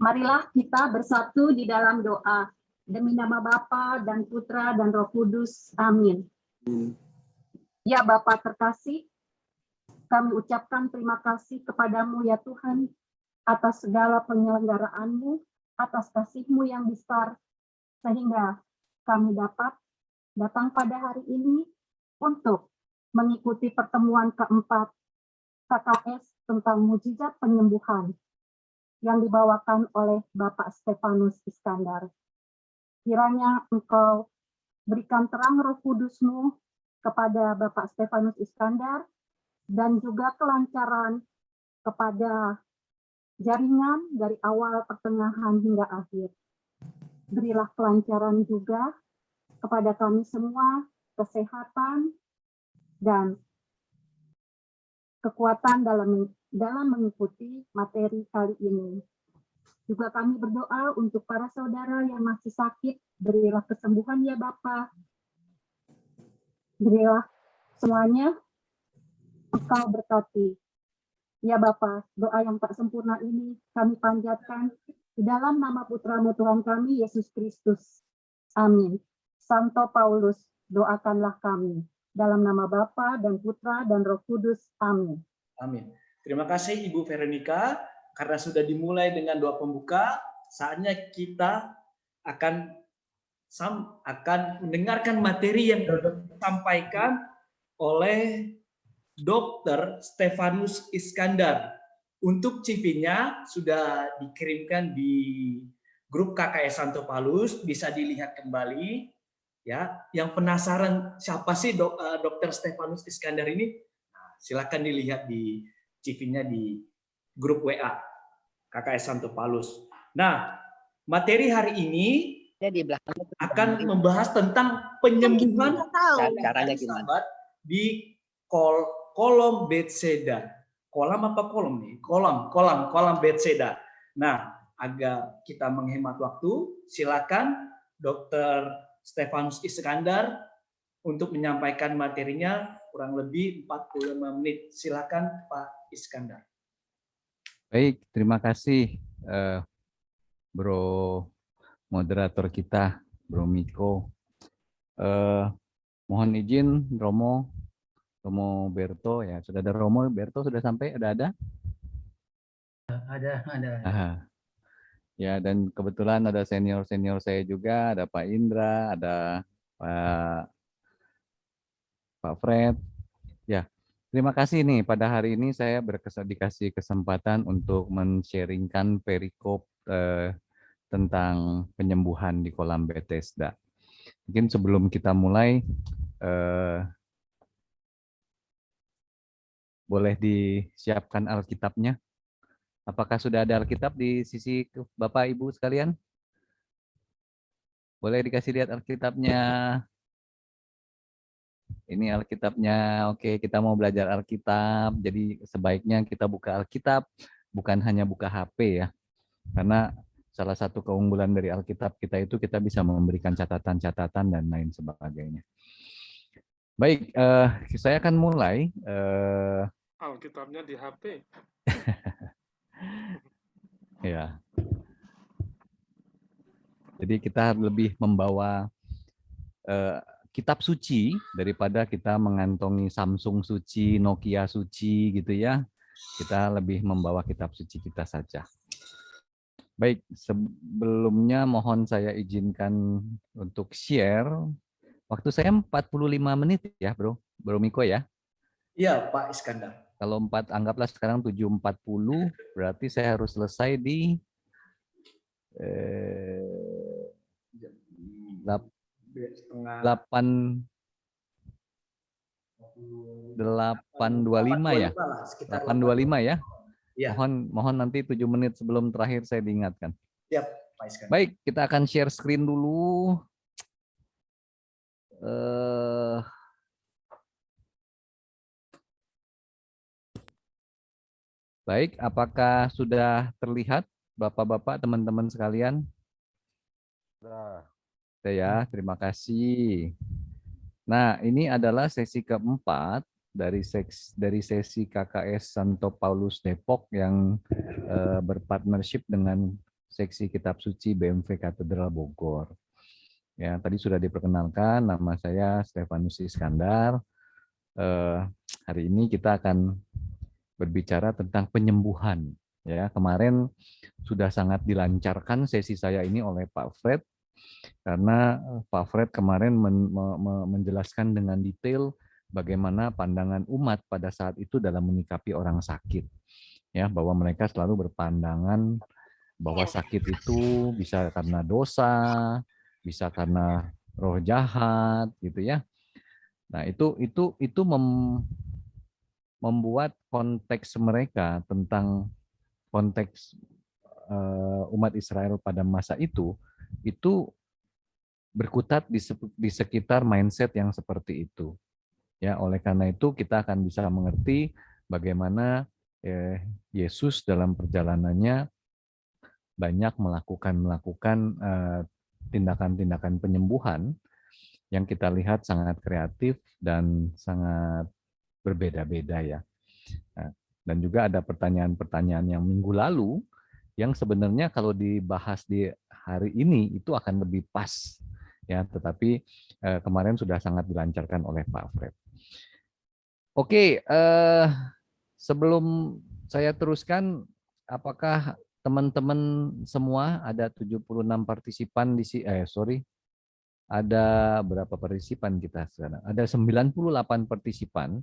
Marilah kita bersatu di dalam doa. Demi nama Bapa dan Putra dan Roh Kudus. Amin. Ya Bapa terkasih, kami ucapkan terima kasih kepadamu ya Tuhan, atas segala penyelenggaraanmu, atas kasih-Mu yang besar, sehingga kami dapat datang pada hari ini untuk mengikuti pertemuan keempat KKS tentang mujizat penyembuhan yang dibawakan oleh Bapak Stefanus Iskandar. Kiranya Engkau berikan terang Roh Kudus-Mu kepada Bapak Stefanus Iskandar dan juga kelancaran kepada jaringan dari awal, pertengahan, hingga akhir. Berilah kelancaran juga kepada kami semua, kesehatan dan kekuatan dalam mengikuti materi kali ini. Juga kami berdoa untuk para saudara yang masih sakit, berilah kesembuhan ya Bapa. Berilah semuanya, Engkau berkati. Ya Bapa, doa yang tak sempurna ini kami panjatkan di dalam nama Putra-Mu Tuhan kami, Yesus Kristus. Amin. Santo Paulus, doakanlah kami. Dalam nama Bapa dan Putra dan Roh Kudus. Amin. Amin. Terima kasih Ibu Veronica, karena sudah dimulai dengan doa pembuka, saatnya kita akan mendengarkan materi yang disampaikan oleh Dr. Stefanus Iskandar. Untuk CV-nya sudah dikirimkan di grup KKS Santo Paulus, bisa dilihat kembali. Ya, yang penasaran siapa sih Dr. Stefanus Iskandar ini? Nah, silakan dilihat di CV-nya di grup WA KKS Santo Paulus. Nah, materi hari ini akan membahas tentang penyembuhan caranya gimana di kolom Bethesda. Kolam apa kolom nih? Kolam Bethesda. Nah, agar kita menghemat waktu, silakan Dr. Stefanus Iskandar untuk menyampaikan materinya kurang lebih 45 menit. Silakan Pak Iskandar. Baik, terima kasih Bro moderator kita, Bro Miko. Mohon izin Romo Berto ya. Sudah ada Romo Berto sudah sampai? Ada? ada Ya, dan kebetulan ada senior saya juga, ada Pak Indra, ada Pak Fred. Ya, terima kasih nih. Pada hari ini saya dikasih kesempatan untuk men-sharingkan perikop tentang penyembuhan di kolam Bethesda. Mungkin sebelum kita mulai, boleh disiapkan Alkitabnya. Apakah sudah ada Alkitab di sisi Bapak Ibu sekalian? Boleh dikasih lihat Alkitabnya. Ini Alkitabnya. Oke, kita mau belajar Alkitab. Jadi sebaiknya kita buka Alkitab, bukan hanya buka HP ya. Karena salah satu keunggulan dari Alkitab kita itu kita bisa memberikan catatan-catatan dan lain sebagainya. Baik, saya akan mulai. Alkitabnya di HP. Ya. Jadi kita lebih membawa kitab suci daripada kita mengantongi Samsung suci, Nokia suci gitu ya. Kita lebih membawa kitab suci kita saja. Baik, sebelumnya mohon saya izinkan untuk share. Waktu saya 45 menit ya, Bro Miko ya. Iya, Pak Iskandar. Kalau anggaplah sekarang 7.40, berarti saya harus selesai di 8.25 ya. 8.25 ya. Mohon nanti 7 menit sebelum terakhir saya diingatkan. Siap, Pak Iskandar. Baik, kita akan share screen dulu. Baik, apakah sudah terlihat Bapak-bapak, teman-teman sekalian? Sudah ya, terima kasih. Nah, ini adalah sesi keempat dari sesi KKS Santo Paulus Depok yang berpartnership dengan Seksi Kitab Suci BMV Katedral Bogor. Ya, tadi sudah diperkenalkan, nama saya Stefanus Iskandar. Hari ini kita akan berbicara tentang penyembuhan. Ya, kemarin sudah sangat dilancarkan sesi saya ini oleh Pak Fred, karena Pak Fred kemarin menjelaskan dengan detail bagaimana pandangan umat pada saat itu dalam menyikapi orang sakit. Ya, bahwa mereka selalu berpandangan bahwa sakit itu bisa karena dosa, bisa karena roh jahat, gitu ya. Nah, itu membuat konteks mereka tentang konteks umat Israel pada masa itu berkutat di sekitar mindset yang seperti itu. Ya, oleh karena itu kita akan bisa mengerti bagaimana Yesus dalam perjalanannya banyak melakukan tindakan-tindakan penyembuhan yang kita lihat sangat kreatif dan sangat berbeda-beda ya. Nah, dan juga ada pertanyaan-pertanyaan yang minggu lalu yang sebenarnya kalau dibahas di hari ini itu akan lebih pas ya, tetapi kemarin sudah sangat dilancarkan oleh Pak Fred. Oke, sebelum saya teruskan, apakah teman-teman semua ada 76 partisipan di ada berapa partisipan kita sekarang? Ada 98 partisipan.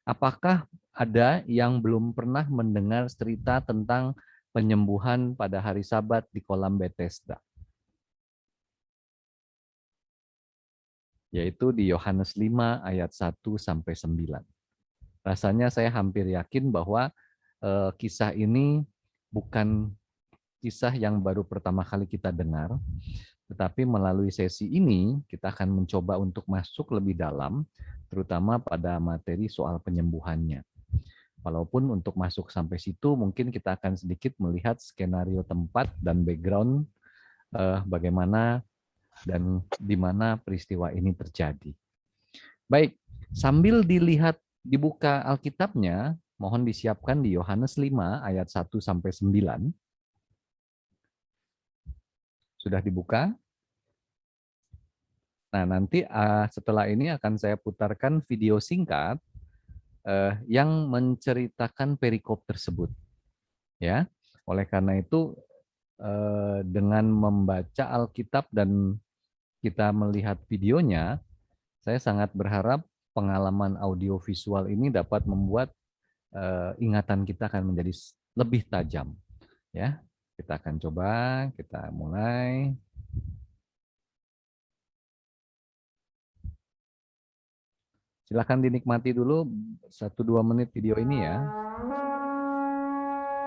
Apakah ada yang belum pernah mendengar cerita tentang penyembuhan pada hari Sabat di kolam Bethesda? Yaitu di Yohanes 5 ayat 1 sampai 9. Rasanya saya hampir yakin bahwa kisah ini bukan kisah yang baru pertama kali kita dengar, tetapi melalui sesi ini kita akan mencoba untuk masuk lebih dalam, terutama pada materi soal penyembuhannya. Walaupun untuk masuk sampai situ mungkin kita akan sedikit melihat skenario tempat dan background bagaimana dan di mana peristiwa ini terjadi. Baik, sambil dibuka Alkitabnya, mohon disiapkan di Yohanes 5 ayat 1 sampai 9. Sudah dibuka? Nah, nanti setelah ini akan saya putarkan video singkat yang menceritakan perikop tersebut. Ya, oleh karena itu dengan membaca Alkitab dan kita melihat videonya, saya sangat berharap pengalaman audiovisual ini dapat membuat ingatan kita akan menjadi lebih tajam. Ya, kita akan coba, kita mulai. Silakan dinikmati dulu 1-2 menit video ini ya.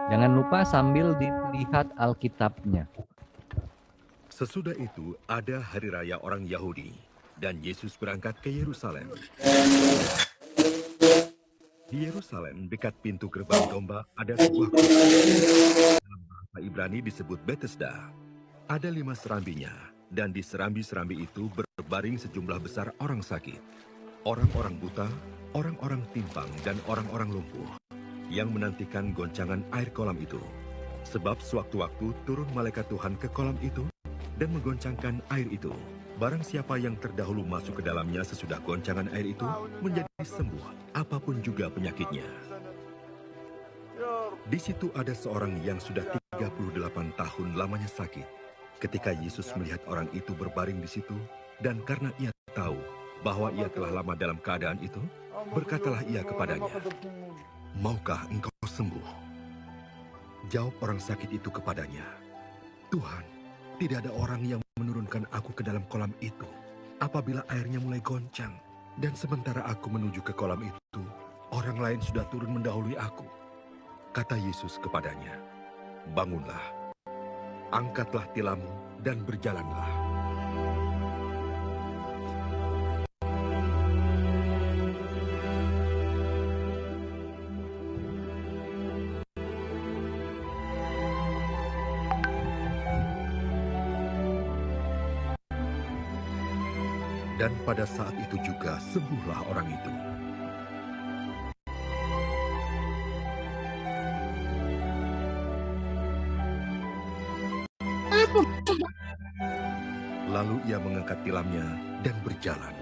Jangan lupa sambil dilihat Alkitabnya. Sesudah itu ada hari raya orang Yahudi dan Yesus berangkat ke Yerusalem. Di Yerusalem, dekat pintu gerbang domba, ada sebuah kota. Dalam bahasa Ibrani disebut Bethesda. Ada 5 serambinya, dan di serambi-serambi itu berbaring sejumlah besar orang sakit. Orang-orang buta, orang-orang timpang, dan orang-orang lumpuh yang menantikan goncangan air kolam itu. Sebab sewaktu-waktu turun malaikat Tuhan ke kolam itu dan menggoncangkan air itu. Barang siapa yang terdahulu masuk ke dalamnya sesudah goncangan air itu menjadi sembuh, apapun juga penyakitnya. Di situ ada seorang yang sudah 38 tahun lamanya sakit. Ketika Yesus melihat orang itu berbaring di situ, dan karena ia tahu bahwa ia telah lama dalam keadaan itu, berkatalah ia kepadanya, "Maukah engkau sembuh?" Jawab orang sakit itu kepadanya, "Tuhan, tidak ada orang yang menurunkan aku ke dalam kolam itu apabila airnya mulai goncang. Dan sementara aku menuju ke kolam itu, orang lain sudah turun mendahului aku." Kata Yesus kepadanya, "Bangunlah, angkatlah tilammu dan berjalanlah." Dan pada saat itu juga sembuhlah orang itu. Lalu ia mengangkat tilamnya dan berjalan.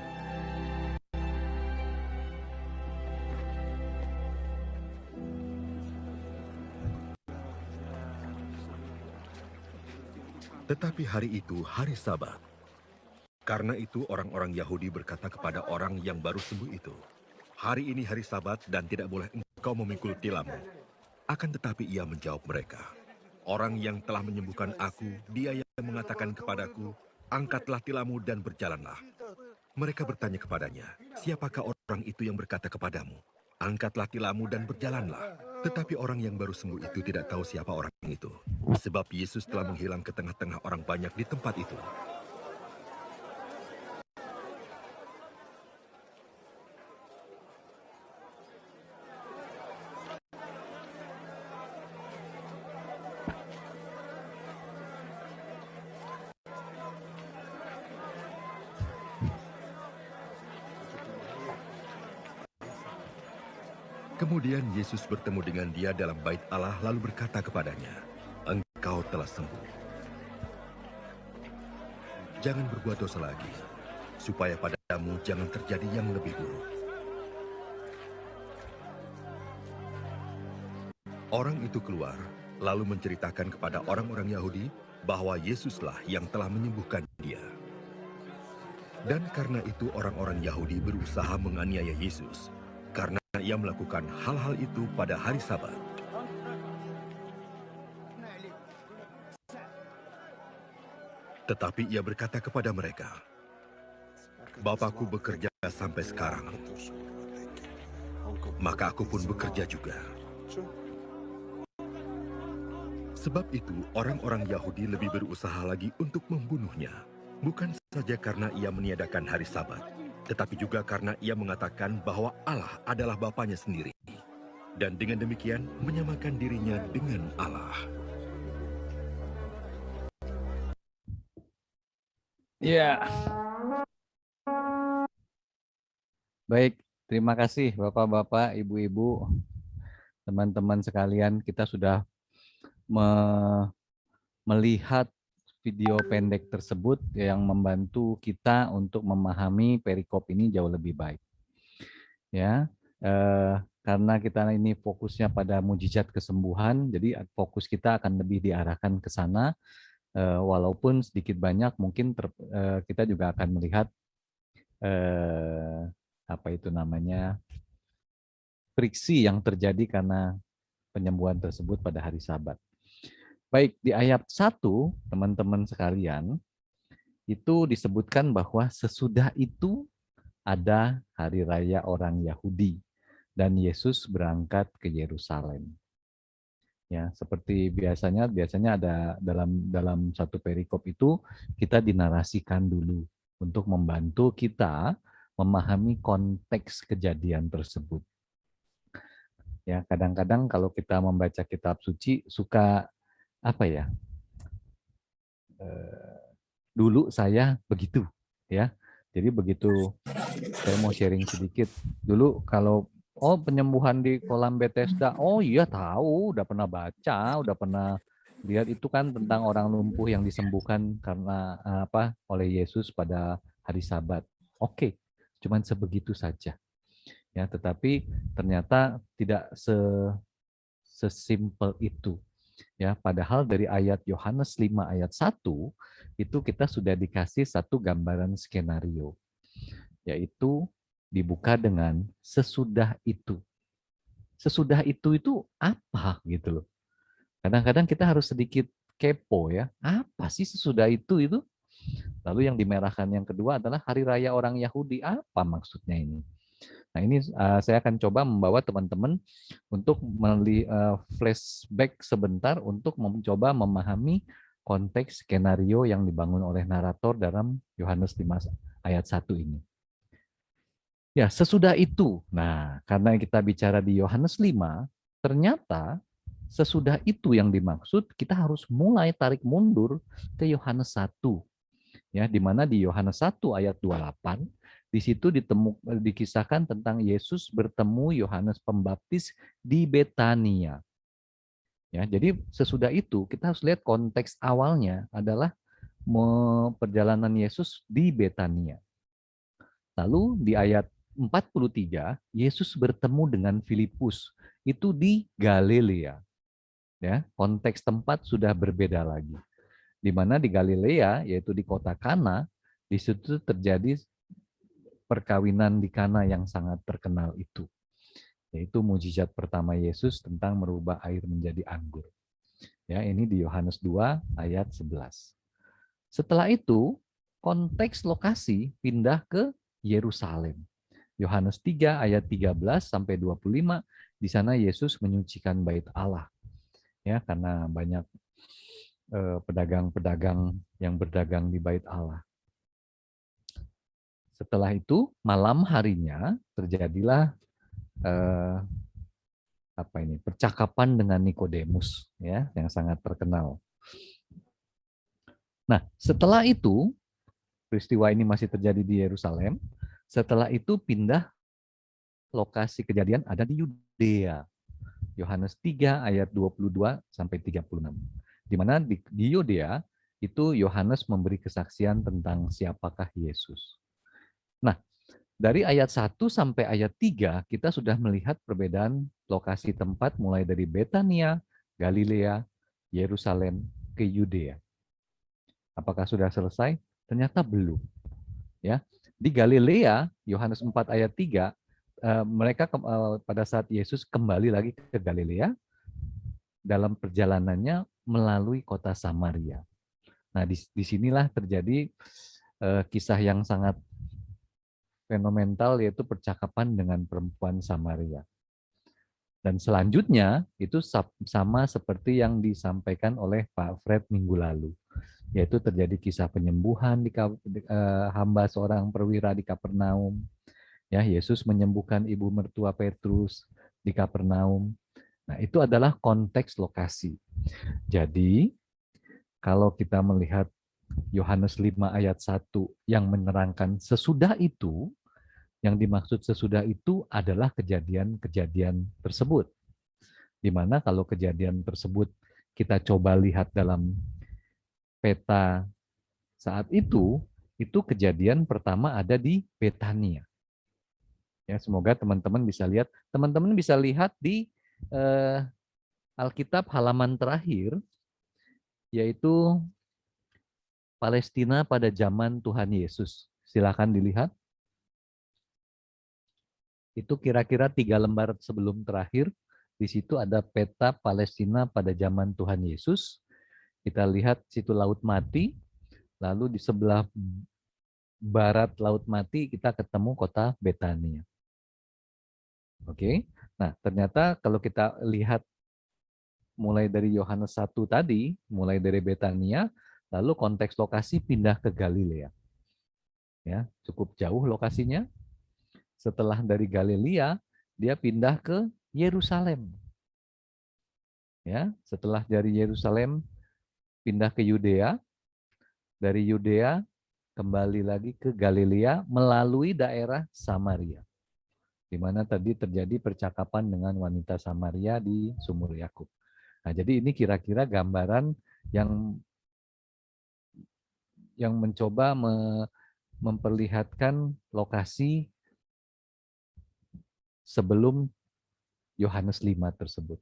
Tetapi hari itu hari Sabat. Karena itu orang-orang Yahudi berkata kepada orang yang baru sembuh itu, "Hari ini hari Sabat dan tidak boleh engkau memikul tilammu." Akan tetapi ia menjawab mereka, "Orang yang telah menyembuhkan aku, dia yang mengatakan kepadaku, 'Angkatlah tilammu dan berjalanlah.'" Mereka bertanya kepadanya, "Siapakah orang itu yang berkata kepadamu, 'Angkatlah tilammu dan berjalanlah'?" Tetapi orang yang baru sembuh itu tidak tahu siapa orang itu, sebab Yesus telah menghilang ke tengah-tengah orang banyak di tempat itu. Kemudian Yesus bertemu dengan dia dalam bait Allah lalu berkata kepadanya, "Engkau telah sembuh. Jangan berbuat dosa lagi, supaya padamu jangan terjadi yang lebih buruk." Orang itu keluar, lalu menceritakan kepada orang-orang Yahudi bahwa Yesuslah yang telah menyembuhkan dia. Dan karena itu orang-orang Yahudi berusaha menganiaya Yesus, karena ia melakukan hal-hal itu pada hari Sabat. Tetapi ia berkata kepada mereka, "Bapakku bekerja sampai sekarang, maka aku pun bekerja juga." Sebab itu orang-orang Yahudi lebih berusaha lagi untuk membunuhnya, bukan saja karena ia meniadakan hari Sabat, tetapi juga karena ia mengatakan bahwa Allah adalah Bapanya sendiri, dan dengan demikian menyamakan dirinya dengan Allah. Ya. Baik, terima kasih Bapak-bapak, Ibu-ibu, teman-teman sekalian. Kita sudah melihat video pendek tersebut yang membantu kita untuk memahami perikop ini jauh lebih baik. Ya, karena kita ini fokusnya pada mujizat kesembuhan, jadi fokus kita akan lebih diarahkan ke sana. Walaupun sedikit banyak mungkin kita juga akan melihat apa itu namanya friksi yang terjadi karena penyembuhan tersebut pada hari Sabat. Baik, di ayat 1, teman-teman sekalian, itu disebutkan bahwa sesudah itu ada hari raya orang Yahudi dan Yesus berangkat ke Yerusalem. Ya, seperti biasanya ada dalam satu perikop itu kita dinarasikan dulu untuk membantu kita memahami konteks kejadian tersebut. Ya, kadang-kadang kalau kita membaca kitab suci suka apa ya? Dulu saya begitu, ya. Jadi begitu saya mau sharing sedikit. Dulu kalau penyembuhan di kolam Bethesda, oh iya tahu, udah pernah baca, udah pernah lihat itu kan tentang orang lumpuh yang disembuhkan karena oleh Yesus pada hari Sabat. Oke, cuman sebegitu saja. Ya, tetapi ternyata tidak sesimpel itu. Ya, padahal dari ayat Yohanes 5 ayat 1 itu kita sudah dikasih satu gambaran skenario, yaitu dibuka dengan sesudah itu. Sesudah itu apa gitu loh. Kadang-kadang kita harus sedikit kepo ya. Apa sih sesudah itu? Lalu yang dimerahkan yang kedua adalah hari raya orang Yahudi. Apa maksudnya ini? Nah, ini saya akan coba membawa teman-teman untuk flashback sebentar untuk mencoba memahami konteks skenario yang dibangun oleh narator dalam Yohanes 5 ayat 1 ini. Ya, sesudah itu. Nah, karena kita bicara di Yohanes 5, ternyata sesudah itu yang dimaksud kita harus mulai tarik mundur ke Yohanes 1. Ya, di mana di Yohanes 1 ayat 28 di situ dikisahkan tentang Yesus bertemu Yohanes Pembaptis di Betania. Ya, jadi sesudah itu kita harus lihat konteks awalnya adalah perjalanan Yesus di Betania. Lalu di ayat 43, Yesus bertemu dengan Filipus, itu di Galilea. Ya, konteks tempat sudah berbeda lagi. Di mana di Galilea, yaitu di kota Kana, di situ terjadi perkawinan di Kana yang sangat terkenal itu. Yaitu mujizat pertama Yesus tentang merubah air menjadi anggur. Ya, ini di Yohanes 2 ayat 11. Setelah itu, konteks lokasi pindah ke Yerusalem. Yohanes 3 ayat 13 sampai 25, di sana Yesus menyucikan bait Allah. Ya, karena banyak pedagang-pedagang yang berdagang di bait Allah. Setelah itu, malam harinya terjadilah percakapan dengan Nikodemus, ya, yang sangat terkenal. Nah, setelah itu, peristiwa ini masih terjadi di Yerusalem. Setelah itu pindah lokasi kejadian ada di Yudea. Yohanes 3 ayat 22 sampai 36. Di mana di Yudea itu Yohanes memberi kesaksian tentang siapakah Yesus. Nah, dari ayat 1 sampai ayat 3 kita sudah melihat perbedaan lokasi tempat mulai dari Betania, Galilea, Yerusalem ke Yudea. Apakah sudah selesai? Ternyata belum. Ya, di Galilea, Yohanes 4 ayat 3, mereka pada saat Yesus kembali lagi ke Galilea, dalam perjalanannya melalui kota Samaria. Nah, disinilah terjadi kisah yang sangat fenomenal, yaitu percakapan dengan perempuan Samaria. Dan selanjutnya itu sama seperti yang disampaikan oleh Pak Fred minggu lalu, yaitu terjadi kisah penyembuhan di hamba seorang perwira di Kapernaum. Ya, Yesus menyembuhkan ibu mertua Petrus di Kapernaum. Nah, itu adalah konteks lokasi. Jadi, kalau kita melihat Yohanes 5 ayat 1 yang menerangkan sesudah itu, yang dimaksud sesudah itu adalah kejadian-kejadian tersebut. Di mana kalau kejadian tersebut kita coba lihat dalam peta saat itu kejadian pertama ada di Betania. Ya, semoga teman-teman bisa lihat. Teman-teman bisa lihat di Alkitab halaman terakhir, yaitu Palestina pada zaman Tuhan Yesus. Silakan dilihat. Itu kira-kira 3 lembar sebelum terakhir. Di situ ada peta Palestina pada zaman Tuhan Yesus. Kita lihat situ Laut Mati. Lalu di sebelah barat Laut Mati kita ketemu kota Betania. Oke. Nah, ternyata kalau kita lihat mulai dari Yohanes 1 tadi, mulai dari Betania, lalu konteks lokasi pindah ke Galilea. Ya, cukup jauh lokasinya. Setelah dari Galilea, dia pindah ke Yerusalem. Ya, setelah dari Yerusalem pindah ke Yudea, dari Yudea kembali lagi ke Galilea melalui daerah Samaria, di mana tadi terjadi percakapan dengan wanita Samaria di Sumur Yakub. Nah, jadi ini kira-kira gambaran yang mencoba memperlihatkan lokasi sebelum Yohanes 5 tersebut,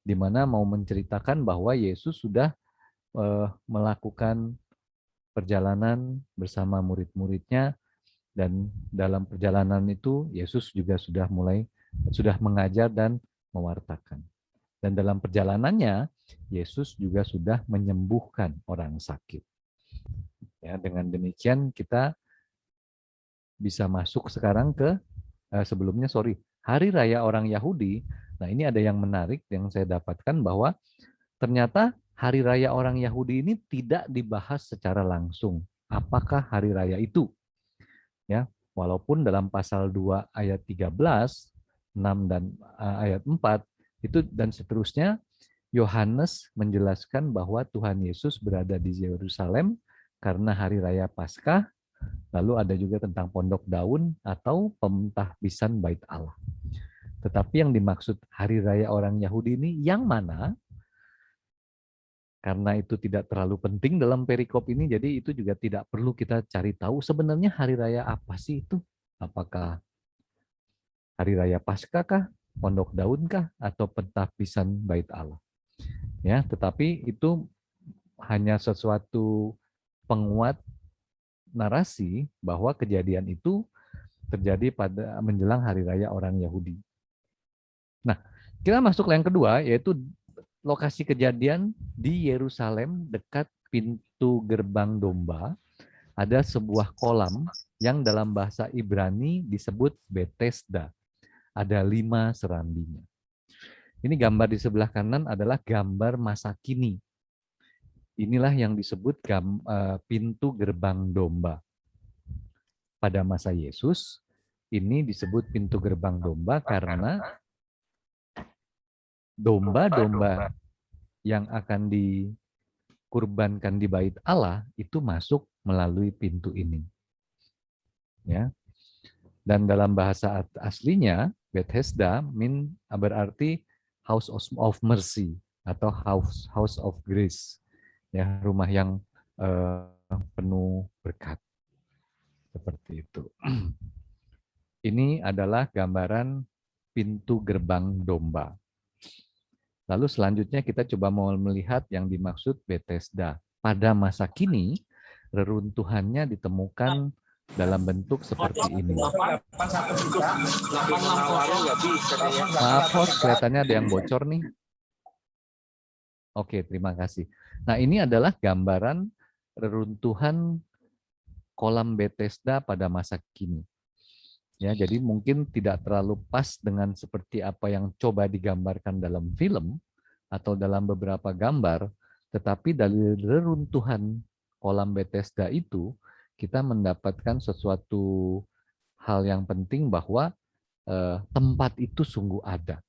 di mana mau menceritakan bahwa Yesus sudah melakukan perjalanan bersama murid-muridnya, dan dalam perjalanan itu Yesus juga sudah mengajar dan mewartakan. Dan dalam perjalanannya Yesus juga sudah menyembuhkan orang sakit. Ya, dengan demikian kita bisa masuk sekarang ke Hari Raya orang Yahudi. Nah, ini ada yang menarik yang saya dapatkan, bahwa ternyata Hari Raya orang Yahudi ini tidak dibahas secara langsung. Apakah hari raya itu? Ya, walaupun dalam pasal 2 ayat 13, 6 dan ayat 4 itu dan seterusnya Yohanes menjelaskan bahwa Tuhan Yesus berada di Yerusalem karena hari raya Paskah. Lalu ada juga tentang pondok daun atau pentahbisan bait Allah. Tetapi yang dimaksud hari raya orang Yahudi ini yang mana? karena itu tidak terlalu penting dalam perikop ini, jadi itu juga tidak perlu kita cari tahu sebenarnya hari raya apa sih itu. Apakah hari raya Paskah kah, Pondok Daun kah, atau pentapisan Bait Allah. Ya, tetapi itu hanya sesuatu penguat narasi bahwa kejadian itu terjadi pada menjelang hari raya orang Yahudi. Nah, kita masuk yang kedua, yaitu lokasi kejadian di Yerusalem dekat pintu gerbang domba. Ada sebuah kolam yang dalam bahasa Ibrani disebut Bethesda. Ada 5 serambinya. Ini gambar di sebelah kanan adalah gambar masa kini. Inilah yang disebut pintu gerbang domba. Pada masa Yesus, ini disebut pintu gerbang domba karena domba-domba yang akan dikurbankan di Bait Allah itu masuk melalui pintu ini. Ya. Dan dalam bahasa aslinya Bethesda berarti House of Mercy atau House of Grace. Ya, rumah yang penuh berkat. Seperti itu. Ini adalah gambaran pintu gerbang domba. Lalu selanjutnya kita coba mau melihat yang dimaksud Bethesda. Pada masa kini, reruntuhannya ditemukan dalam bentuk seperti ini. Maaf host, kelihatannya ada yang bocor nih. Oke, terima kasih. Nah, ini adalah gambaran reruntuhan kolam Bethesda pada masa kini. Ya, jadi mungkin tidak terlalu pas dengan seperti apa yang coba digambarkan dalam film atau dalam beberapa gambar, tetapi dari reruntuhan kolam Bethesda itu kita mendapatkan sesuatu hal yang penting bahwa tempat itu sungguh ada.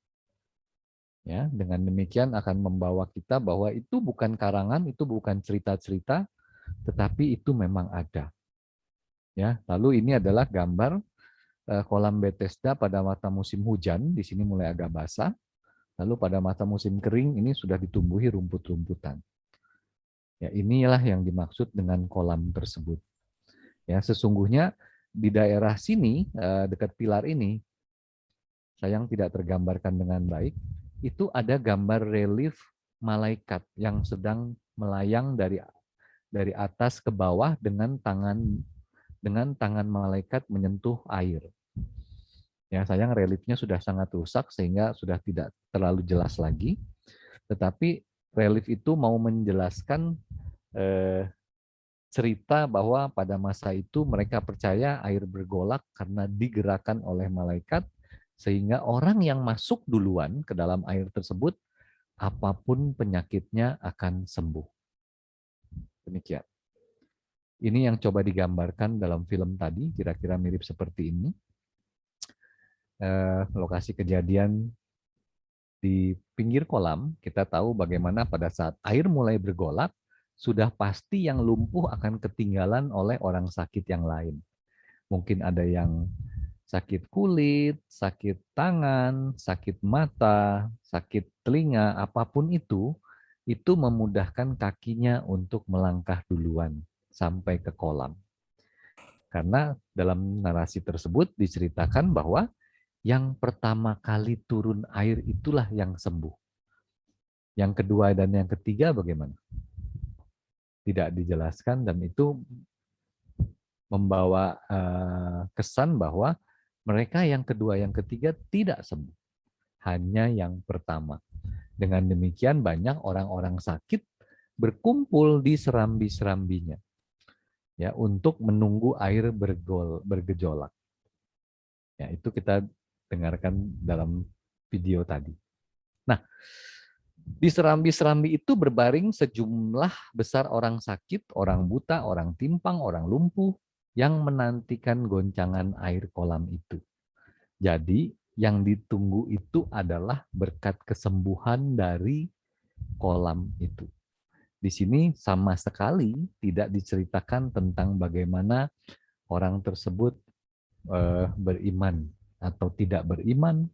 Ya, dengan demikian akan membawa kita bahwa itu bukan karangan, itu bukan cerita-cerita, tetapi itu memang ada. Ya, lalu ini adalah gambar kolam Bethesda pada masa musim hujan, di sini mulai agak basah. Lalu pada masa musim kering ini sudah ditumbuhi rumput-rumputan. Ya, inilah yang dimaksud dengan kolam tersebut. Ya, sesungguhnya di daerah sini dekat pilar ini, sayang tidak tergambarkan dengan baik, itu ada gambar relief malaikat yang sedang melayang dari atas ke bawah dengan tangan malaikat menyentuh air. Ya, sayang reliefnya sudah sangat rusak sehingga sudah tidak terlalu jelas lagi. Tetapi relief itu mau menjelaskan cerita bahwa pada masa itu mereka percaya air bergolak karena digerakkan oleh malaikat, sehingga orang yang masuk duluan ke dalam air tersebut, apapun penyakitnya akan sembuh. Demikian. Ini yang coba digambarkan dalam film tadi, kira-kira mirip seperti ini. Lokasi kejadian di pinggir kolam, kita tahu bagaimana pada saat air mulai bergolak, sudah pasti yang lumpuh akan ketinggalan oleh orang sakit yang lain. Mungkin ada yang sakit kulit, sakit tangan, sakit mata, sakit telinga, apapun itu memudahkan kakinya untuk melangkah duluan sampai ke kolam. Karena dalam narasi tersebut diceritakan bahwa yang pertama kali turun air itulah yang sembuh. Yang kedua dan yang ketiga bagaimana? Tidak dijelaskan, dan itu membawa kesan bahwa mereka yang kedua, yang ketiga tidak sembuh. Hanya yang pertama. Dengan demikian banyak orang-orang sakit berkumpul di serambi-serambinya, ya, untuk menunggu air bergejolak. Ya, itu kita dengarkan dalam video tadi. Nah, di serambi-serambi itu berbaring sejumlah besar orang sakit, orang buta, orang timpang, orang lumpuh yang menantikan goncangan air kolam itu. Jadi, yang ditunggu itu adalah berkat kesembuhan dari kolam itu. Di sini sama sekali tidak diceritakan tentang bagaimana orang tersebut beriman atau tidak beriman,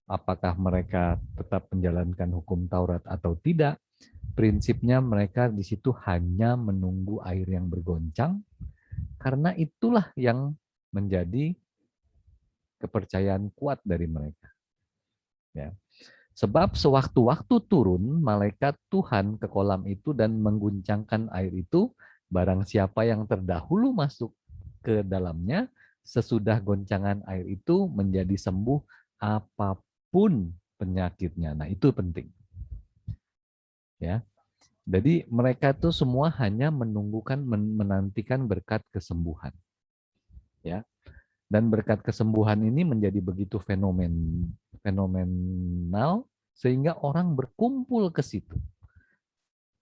apakah mereka tetap menjalankan hukum Taurat atau tidak, Prinsipnya mereka di situ hanya menunggu air yang bergoncang, karena itulah yang menjadi kepercayaan kuat dari mereka. Ya. Sebab sewaktu-waktu turun malaikat Tuhan ke kolam itu dan mengguncangkan air itu, barang siapa yang terdahulu masuk ke dalamnya, sesudah goncangan air itu menjadi sembuh apapun penyakitnya. Nah, itu penting. Ya. Jadi mereka itu semua hanya menantikan berkat kesembuhan. Ya. Dan berkat kesembuhan ini menjadi begitu fenomenal sehingga orang berkumpul ke situ.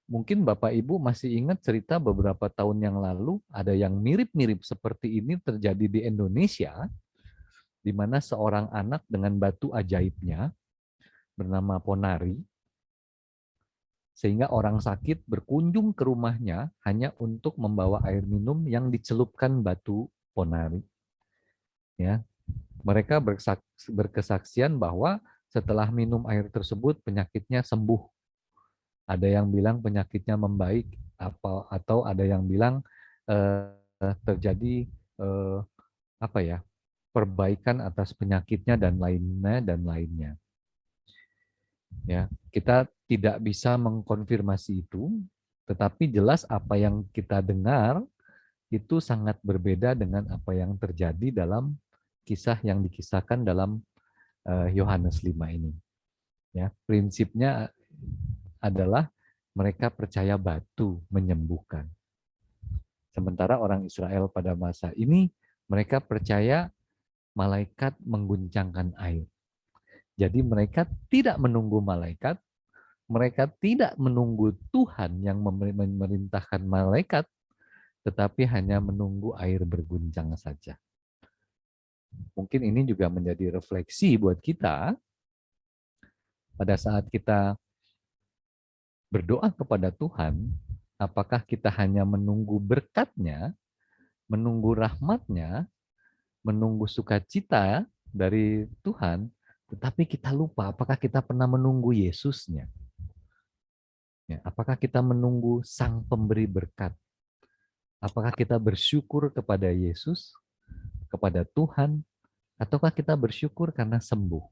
Mungkin Bapak Ibu masih ingat cerita beberapa tahun yang lalu ada yang mirip-mirip seperti ini terjadi di Indonesia, di mana seorang anak dengan batu ajaibnya bernama Ponari, sehingga orang sakit berkunjung ke rumahnya hanya untuk membawa air minum yang dicelupkan batu Ponari. Ya, mereka berkesaksian bahwa setelah minum air tersebut penyakitnya sembuh. Ada yang bilang penyakitnya membaik, atau ada yang bilang terjadi perbaikan atas penyakitnya dan lainnya. Ya, kita tidak bisa mengkonfirmasi itu, tetapi jelas apa yang kita dengar itu sangat berbeda dengan apa yang terjadi dalam kisah yang dikisahkan dalam Yohanes 5 ini. Ya, prinsipnya adalah mereka percaya batu menyembuhkan. Sementara orang Israel pada masa ini mereka percaya malaikat mengguncangkan air. Jadi mereka tidak menunggu malaikat, mereka tidak menunggu Tuhan yang memerintahkan malaikat, tetapi hanya menunggu air berguncang saja. Mungkin ini juga menjadi refleksi buat kita pada saat kita berdoa kepada Tuhan, apakah kita hanya menunggu berkat-Nya, menunggu rahmat-Nya, menunggu sukacita dari Tuhan, tetapi kita lupa apakah kita pernah menunggu Yesus-Nya. Ya, apakah kita menunggu Sang Pemberi berkat? Apakah kita bersyukur kepada Yesus, kepada Tuhan, ataukah kita bersyukur karena sembuh?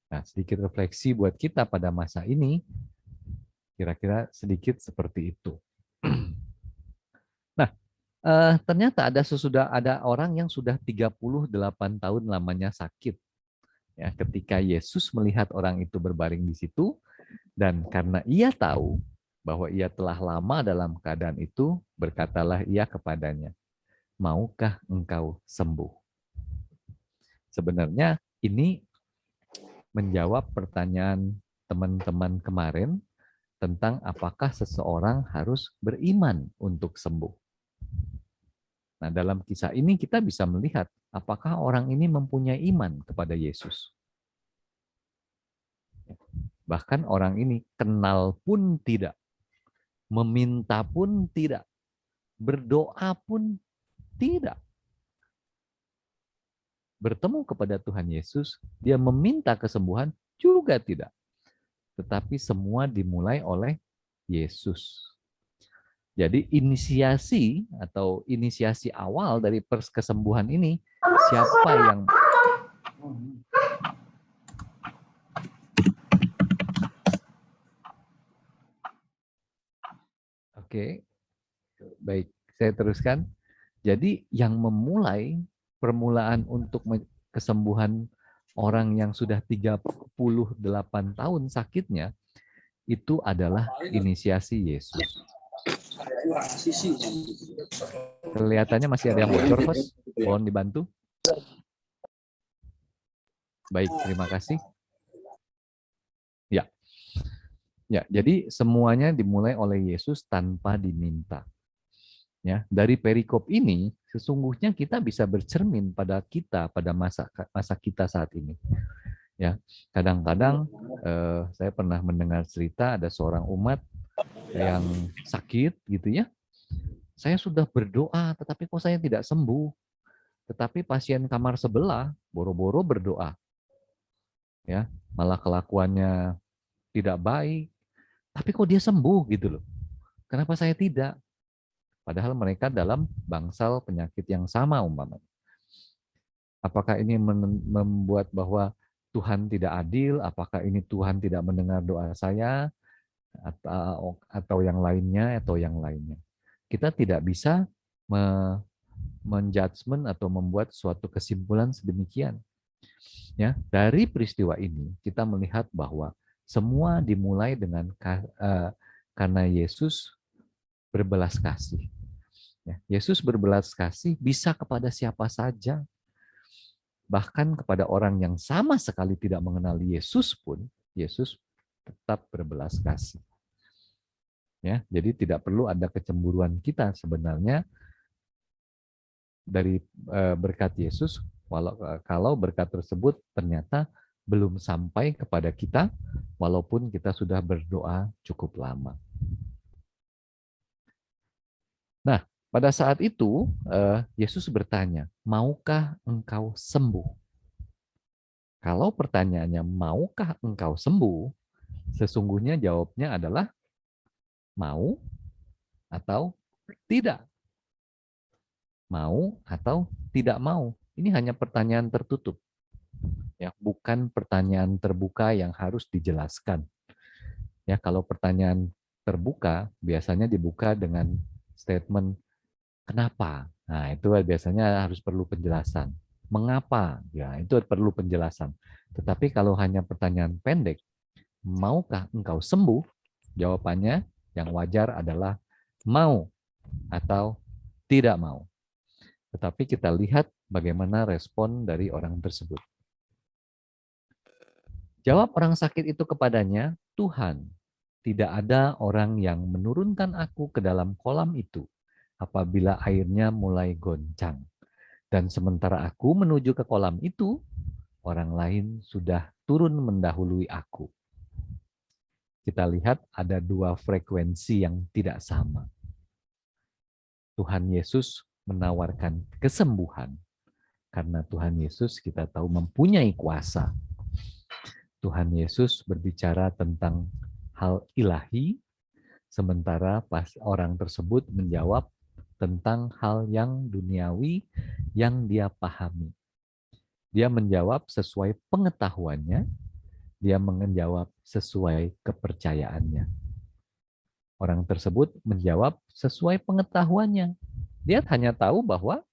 Nah, sedikit refleksi buat kita pada masa ini, kira-kira sedikit seperti itu. Nah, ternyata ada orang yang sudah 38 tahun lamanya sakit. Ya, ketika Yesus melihat orang itu berbaring di situ, dan karena ia tahu bahwa ia telah lama dalam keadaan itu, berkatalah ia kepadanya, "Maukah engkau sembuh?" Sebenarnya ini menjawab pertanyaan teman-teman kemarin tentang apakah seseorang harus beriman untuk sembuh. Nah, dalam kisah ini kita bisa melihat apakah orang ini mempunyai iman kepada Yesus. Bahkan orang ini kenal pun tidak, meminta pun tidak, berdoa pun tidak. Bertemu kepada Tuhan Yesus, dia meminta kesembuhan juga tidak. Tetapi semua dimulai oleh Yesus. Jadi inisiasi awal dari kesembuhan ini, siapa yang Oke, baik, saya teruskan. Jadi yang memulai permulaan untuk kesembuhan orang yang sudah 38 tahun sakitnya, itu adalah inisiasi Yesus. Kelihatannya masih ada yang bocor, host. Mohon dibantu. Baik, terima kasih. Ya. Ya, jadi semuanya dimulai oleh Yesus tanpa diminta. Ya, dari perikop ini sesungguhnya kita bisa bercermin pada masa kita saat ini. Ya, kadang-kadang saya pernah mendengar cerita ada seorang umat yang sakit gitu ya. Saya sudah berdoa tetapi kok saya tidak sembuh. Tetapi pasien kamar sebelah boro-boro berdoa. Ya, malah kelakuannya tidak baik, Tapi kok dia sembuh gitu loh. Kenapa saya tidak? Padahal mereka dalam bangsal penyakit yang sama umpamanya. Apakah ini membuat bahwa Tuhan tidak adil? Apakah ini Tuhan tidak mendengar doa saya? Atau yang lainnya, Kita tidak bisa menjudgment atau membuat suatu kesimpulan sedemikian. Ya, dari peristiwa ini kita melihat bahwa semua dimulai dengan karena Yesus berbelas kasih. Ya, Yesus berbelas kasih bisa kepada siapa saja. Bahkan kepada orang yang sama sekali tidak mengenal Yesus pun, Yesus tetap berbelas kasih. Ya, jadi tidak perlu ada kecemburuan kita sebenarnya dari berkat Yesus, kalau berkat tersebut ternyata belum sampai kepada kita, walaupun kita sudah berdoa cukup lama. Nah, pada saat itu Yesus bertanya, maukah engkau sembuh? Kalau pertanyaannya, maukah engkau sembuh? Sesungguhnya jawabnya adalah mau atau tidak. Mau atau tidak mau. Ini hanya pertanyaan tertutup. Ya, bukan pertanyaan terbuka yang harus dijelaskan. Ya, kalau pertanyaan terbuka biasanya dibuka dengan statement kenapa. Nah, itu biasanya harus perlu penjelasan. Mengapa? Ya, itu perlu penjelasan. Tetapi kalau hanya pertanyaan pendek, maukah engkau sembuh? Jawabannya yang wajar adalah mau atau tidak mau. Tetapi kita lihat bagaimana respon dari orang tersebut. Jawab orang sakit itu kepadanya, Tuhan, tidak ada orang yang menurunkan aku ke dalam kolam itu apabila airnya mulai goncang. Dan sementara aku menuju ke kolam itu, orang lain sudah turun mendahului aku. Kita lihat ada dua frekuensi yang tidak sama. Tuhan Yesus menawarkan kesembuhan. Karena Tuhan Yesus kita tahu mempunyai kuasa. Tuhan Yesus berbicara tentang hal ilahi, sementara pas orang tersebut menjawab tentang hal yang duniawi yang dia pahami. Dia menjawab sesuai pengetahuannya, dia menjawab sesuai kepercayaannya. Orang tersebut menjawab sesuai pengetahuannya. Dia hanya tahu bahwa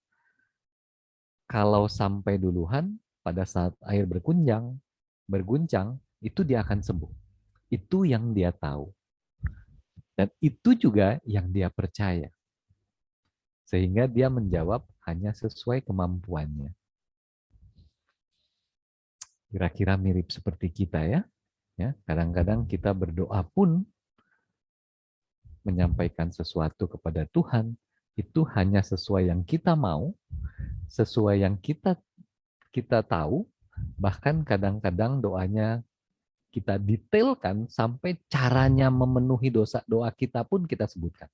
kalau sampai duluhan pada saat air berguncang, itu dia akan sembuh. Itu yang dia tahu. Dan itu juga yang dia percaya. Sehingga dia menjawab hanya sesuai kemampuannya. Kira-kira mirip seperti kita ya. Kadang-kadang kita berdoa pun menyampaikan sesuatu kepada Tuhan, itu hanya sesuai yang kita mau, sesuai yang kita tahu, bahkan kadang-kadang doanya kita detailkan sampai caranya memenuhi doa kita pun kita sebutkan.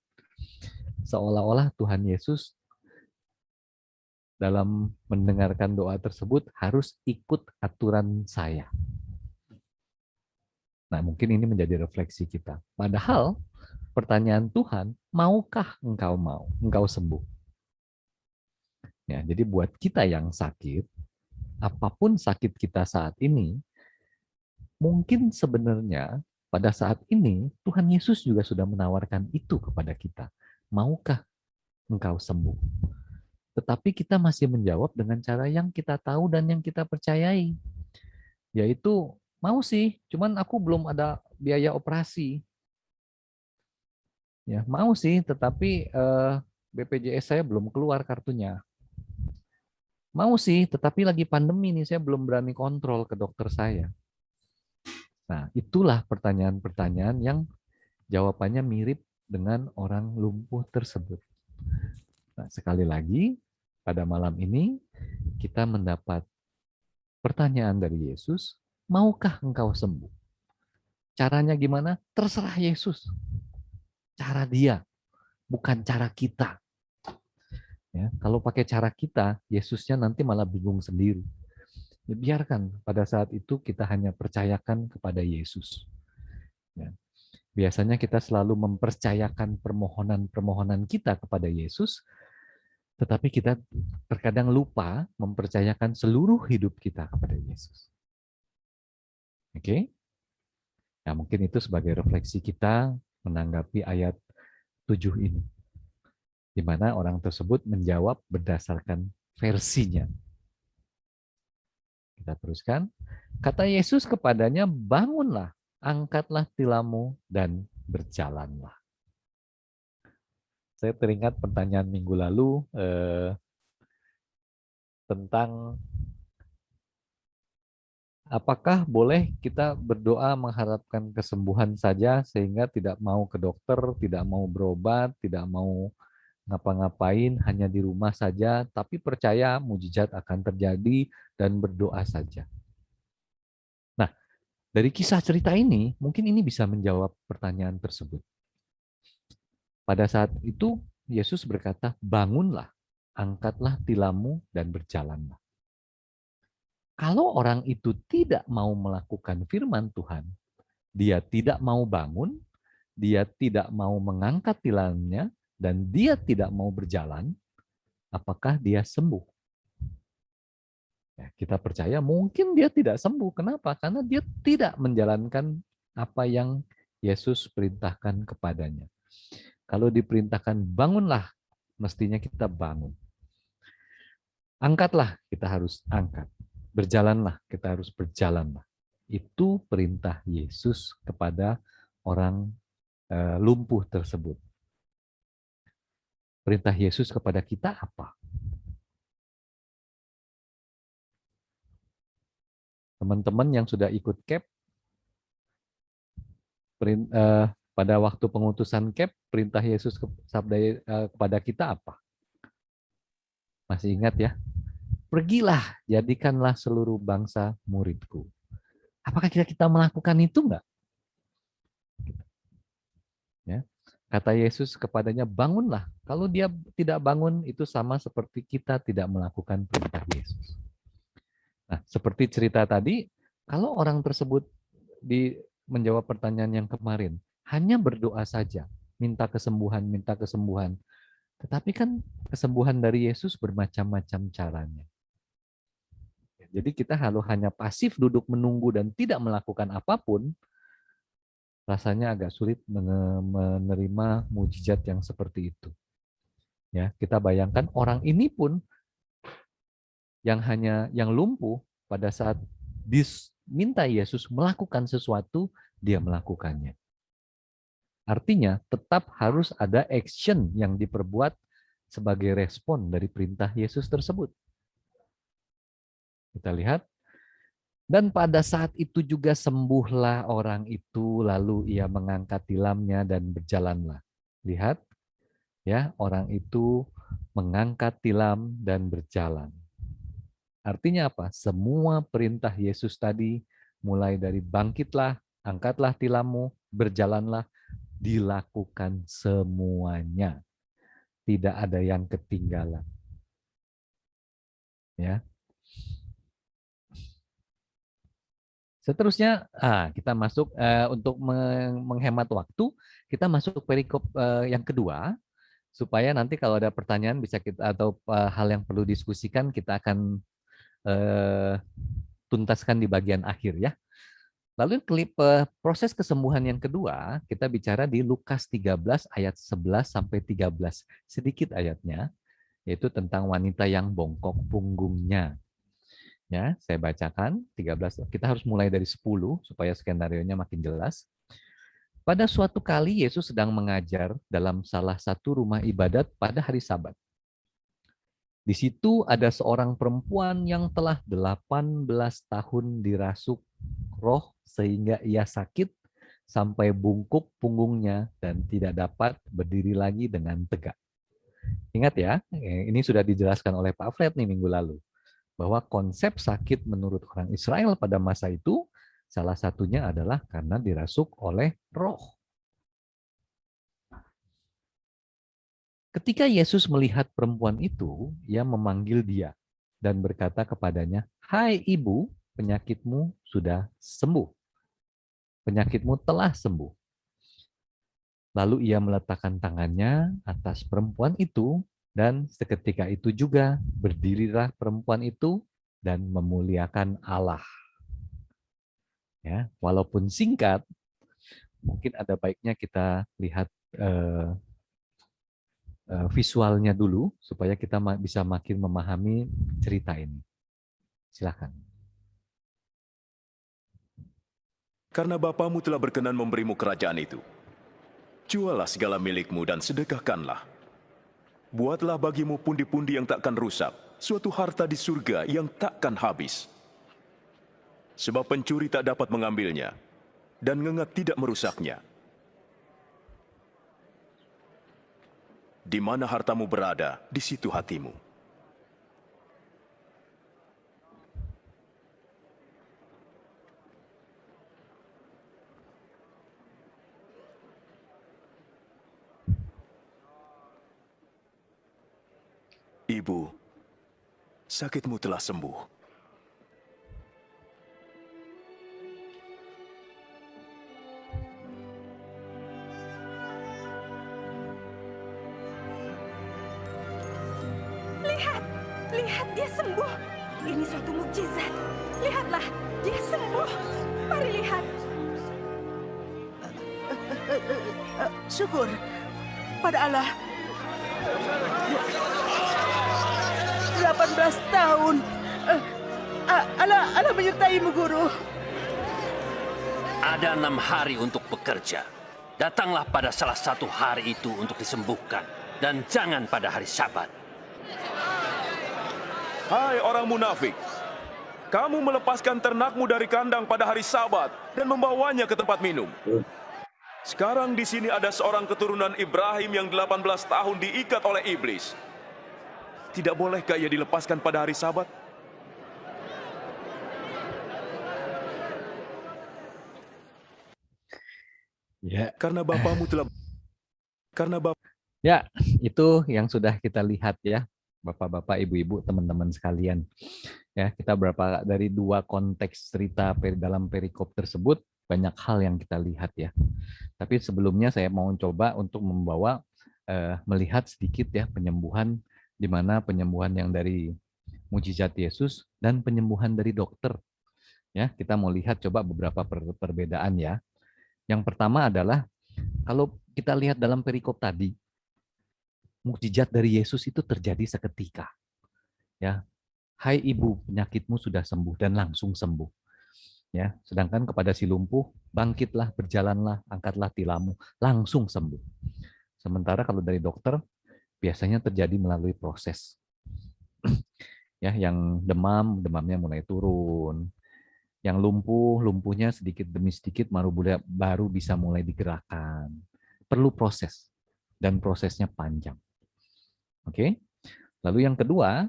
Seolah-olah Tuhan Yesus dalam mendengarkan doa tersebut harus ikut aturan saya. Nah, mungkin ini menjadi refleksi kita. Padahal pertanyaan Tuhan, maukah engkau sembuh? Ya, jadi buat kita yang sakit, apapun sakit kita saat ini, mungkin sebenarnya pada saat ini Tuhan Yesus juga sudah menawarkan itu kepada kita. Maukah engkau sembuh? Tetapi kita masih menjawab dengan cara yang kita tahu dan yang kita percayai. Yaitu, mau sih, cuman aku belum ada biaya operasi. Ya, mau sih, tetapi BPJS saya belum keluar kartunya. Mau sih, tetapi lagi pandemi nih, saya belum berani kontrol ke dokter saya. Nah, itulah pertanyaan-pertanyaan yang jawabannya mirip dengan orang lumpuh tersebut. Nah, sekali lagi, pada malam ini kita mendapat pertanyaan dari Yesus, maukah engkau sembuh? Caranya gimana? Terserah Yesus. Cara dia, bukan cara kita. Ya, kalau pakai cara kita, Yesusnya nanti malah bingung sendiri. Ya, biarkan pada saat itu kita hanya percayakan kepada Yesus. Ya. Biasanya kita selalu mempercayakan permohonan-permohonan kita kepada Yesus, tetapi kita terkadang lupa mempercayakan seluruh hidup kita kepada Yesus. Oke? Nah, mungkin itu sebagai refleksi kita menanggapi ayat 7 ini, di mana orang tersebut menjawab berdasarkan versinya. Kita teruskan. Kata Yesus kepadanya, bangunlah, angkatlah tilammu dan berjalanlah. Saya teringat pertanyaan minggu lalu tentang apakah boleh kita berdoa mengharapkan kesembuhan saja sehingga tidak mau ke dokter, tidak mau berobat, tidak mau ngapa-ngapain, hanya di rumah saja, tapi percaya mujizat akan terjadi dan berdoa saja. Nah, dari kisah cerita ini, mungkin ini bisa menjawab pertanyaan tersebut. Pada saat itu, Yesus berkata, bangunlah, angkatlah tilammu dan berjalanlah. Kalau orang itu tidak mau melakukan firman Tuhan, dia tidak mau bangun, dia tidak mau mengangkat tilamnya, dan dia tidak mau berjalan, apakah dia sembuh? Ya, kita percaya mungkin dia tidak sembuh. Kenapa? Karena dia tidak menjalankan apa yang Yesus perintahkan kepadanya. Kalau diperintahkan bangunlah, mestinya kita bangun. Angkatlah, kita harus angkat. Berjalanlah, kita harus berjalanlah. Itu perintah Yesus kepada orang lumpuh tersebut. Perintah Yesus kepada kita apa? Teman-teman yang sudah ikut CAP, pada waktu pengutusan CAP, perintah Yesus kepada kita apa? Masih ingat ya? Pergilah, jadikanlah seluruh bangsa muridku. Apakah kita melakukan itu enggak? Ya. Kata Yesus kepadanya, bangunlah. Kalau dia tidak bangun, itu sama seperti kita tidak melakukan perintah Yesus. Nah, seperti cerita tadi, kalau orang tersebut menjawab pertanyaan yang kemarin, hanya berdoa saja, minta kesembuhan. Tetapi kan kesembuhan dari Yesus bermacam-macam caranya. Jadi kita hanya pasif duduk menunggu dan tidak melakukan apapun, rasanya agak sulit menerima mujizat yang seperti itu. Ya, kita bayangkan orang ini pun yang lumpuh pada saat diminta Yesus melakukan sesuatu, dia melakukannya. Artinya tetap harus ada action yang diperbuat sebagai respon dari perintah Yesus tersebut. Kita lihat, dan pada saat itu juga sembuhlah orang itu, lalu ia mengangkat tilamnya dan berjalanlah. Lihat, ya, orang itu mengangkat tilam dan berjalan. Artinya apa? Semua perintah Yesus tadi, mulai dari bangkitlah, angkatlah tilammu, berjalanlah, dilakukan semuanya. Tidak ada yang ketinggalan. Ya. Seterusnya, kita masuk untuk menghemat waktu, kita masuk perikop yang kedua, supaya nanti kalau ada pertanyaan bisa kita atau hal yang perlu diskusikan, kita akan tuntaskan di bagian akhir ya. Lalu proses kesembuhan yang kedua, kita bicara di Lukas 13 ayat 11 sampai 13. Sedikit ayatnya, yaitu tentang wanita yang bongkok punggungnya. Ya, saya bacakan 13. Kita harus mulai dari 10 supaya skenarionya makin jelas. Pada suatu kali Yesus sedang mengajar dalam salah satu rumah ibadat pada hari Sabat. Di situ ada seorang perempuan yang telah 18 tahun dirasuk roh sehingga ia sakit sampai bungkuk punggungnya dan tidak dapat berdiri lagi dengan tegak. Ingat ya, ini sudah dijelaskan oleh Pak Fred nih minggu lalu, bahwa konsep sakit menurut orang Israel pada masa itu salah satunya adalah karena dirasuk oleh roh. Ketika Yesus melihat perempuan itu, ia memanggil dia dan berkata kepadanya, "Hai ibu, penyakitmu sudah sembuh. Penyakitmu telah sembuh." Lalu ia meletakkan tangannya atas perempuan itu, dan seketika itu juga berdirilah perempuan itu dan memuliakan Allah. Ya, walaupun singkat, mungkin ada baiknya kita lihat visualnya dulu supaya kita bisa makin memahami cerita ini. Silakan. Karena Bapamu telah berkenan memberimu kerajaan itu, jualah segala milikmu dan sedekahkanlah. Buatlah bagimu pundi-pundi yang takkan rusak, suatu harta di surga yang takkan habis. Sebab pencuri tak dapat mengambilnya, dan ngengat tidak merusaknya. Di mana hartamu berada, di situ hatimu. Ibu, sakitmu telah sembuh. Lihat, dia sembuh. Ini suatu mukjizat. Lihatlah, dia sembuh. Mari lihat. Syukur pada Allah. 18 tahun. Allah menyertaimu, Guru. Ada 6 hari untuk bekerja. Datanglah pada salah satu hari itu untuk disembuhkan. Dan jangan pada hari Sabat. Hai orang munafik, kamu melepaskan ternakmu dari kandang pada hari Sabat dan membawanya ke tempat minum. Sekarang di sini ada seorang keturunan Ibrahim yang 18 tahun diikat oleh iblis. Tidak bolehkah ia dilepaskan pada hari Sabat? Ya, Karena Bapamu telah... ya, itu yang sudah kita lihat ya, Bapak-bapak, Ibu-ibu, teman-teman sekalian. Ya, kita dari 2 konteks cerita dalam perikop tersebut banyak hal yang kita lihat ya. Tapi sebelumnya saya mau coba untuk melihat sedikit ya penyembuhan, di mana penyembuhan yang dari mujizat Yesus dan penyembuhan dari dokter. Ya, kita mau lihat coba beberapa perbedaan ya. Yang pertama adalah kalau kita lihat dalam perikop tadi, mukjizat dari Yesus itu terjadi seketika. Ya. Hai ibu, penyakitmu sudah sembuh, dan langsung sembuh. Ya, sedangkan kepada si lumpuh, bangkitlah, berjalanlah, angkatlah tilammu, langsung sembuh. Sementara kalau dari dokter biasanya terjadi melalui proses. Ya, yang demam, demamnya mulai turun. Yang lumpuh, lumpuhnya sedikit demi sedikit baru bisa mulai digerakkan. Perlu proses, dan prosesnya panjang. Oke. Lalu yang kedua,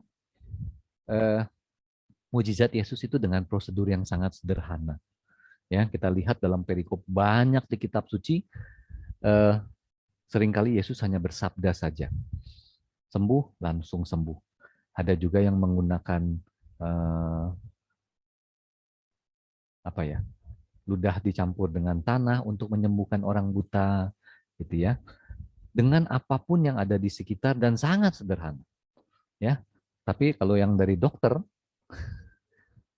mujizat Yesus itu dengan prosedur yang sangat sederhana. Ya, kita lihat dalam perikop banyak di kitab suci, seringkali Yesus hanya bersabda saja. Sembuh, langsung sembuh. Ada juga yang menggunakan ludah dicampur dengan tanah untuk menyembuhkan orang buta, gitu ya. Dengan apapun yang ada di sekitar dan sangat sederhana. Ya. Tapi kalau yang dari dokter,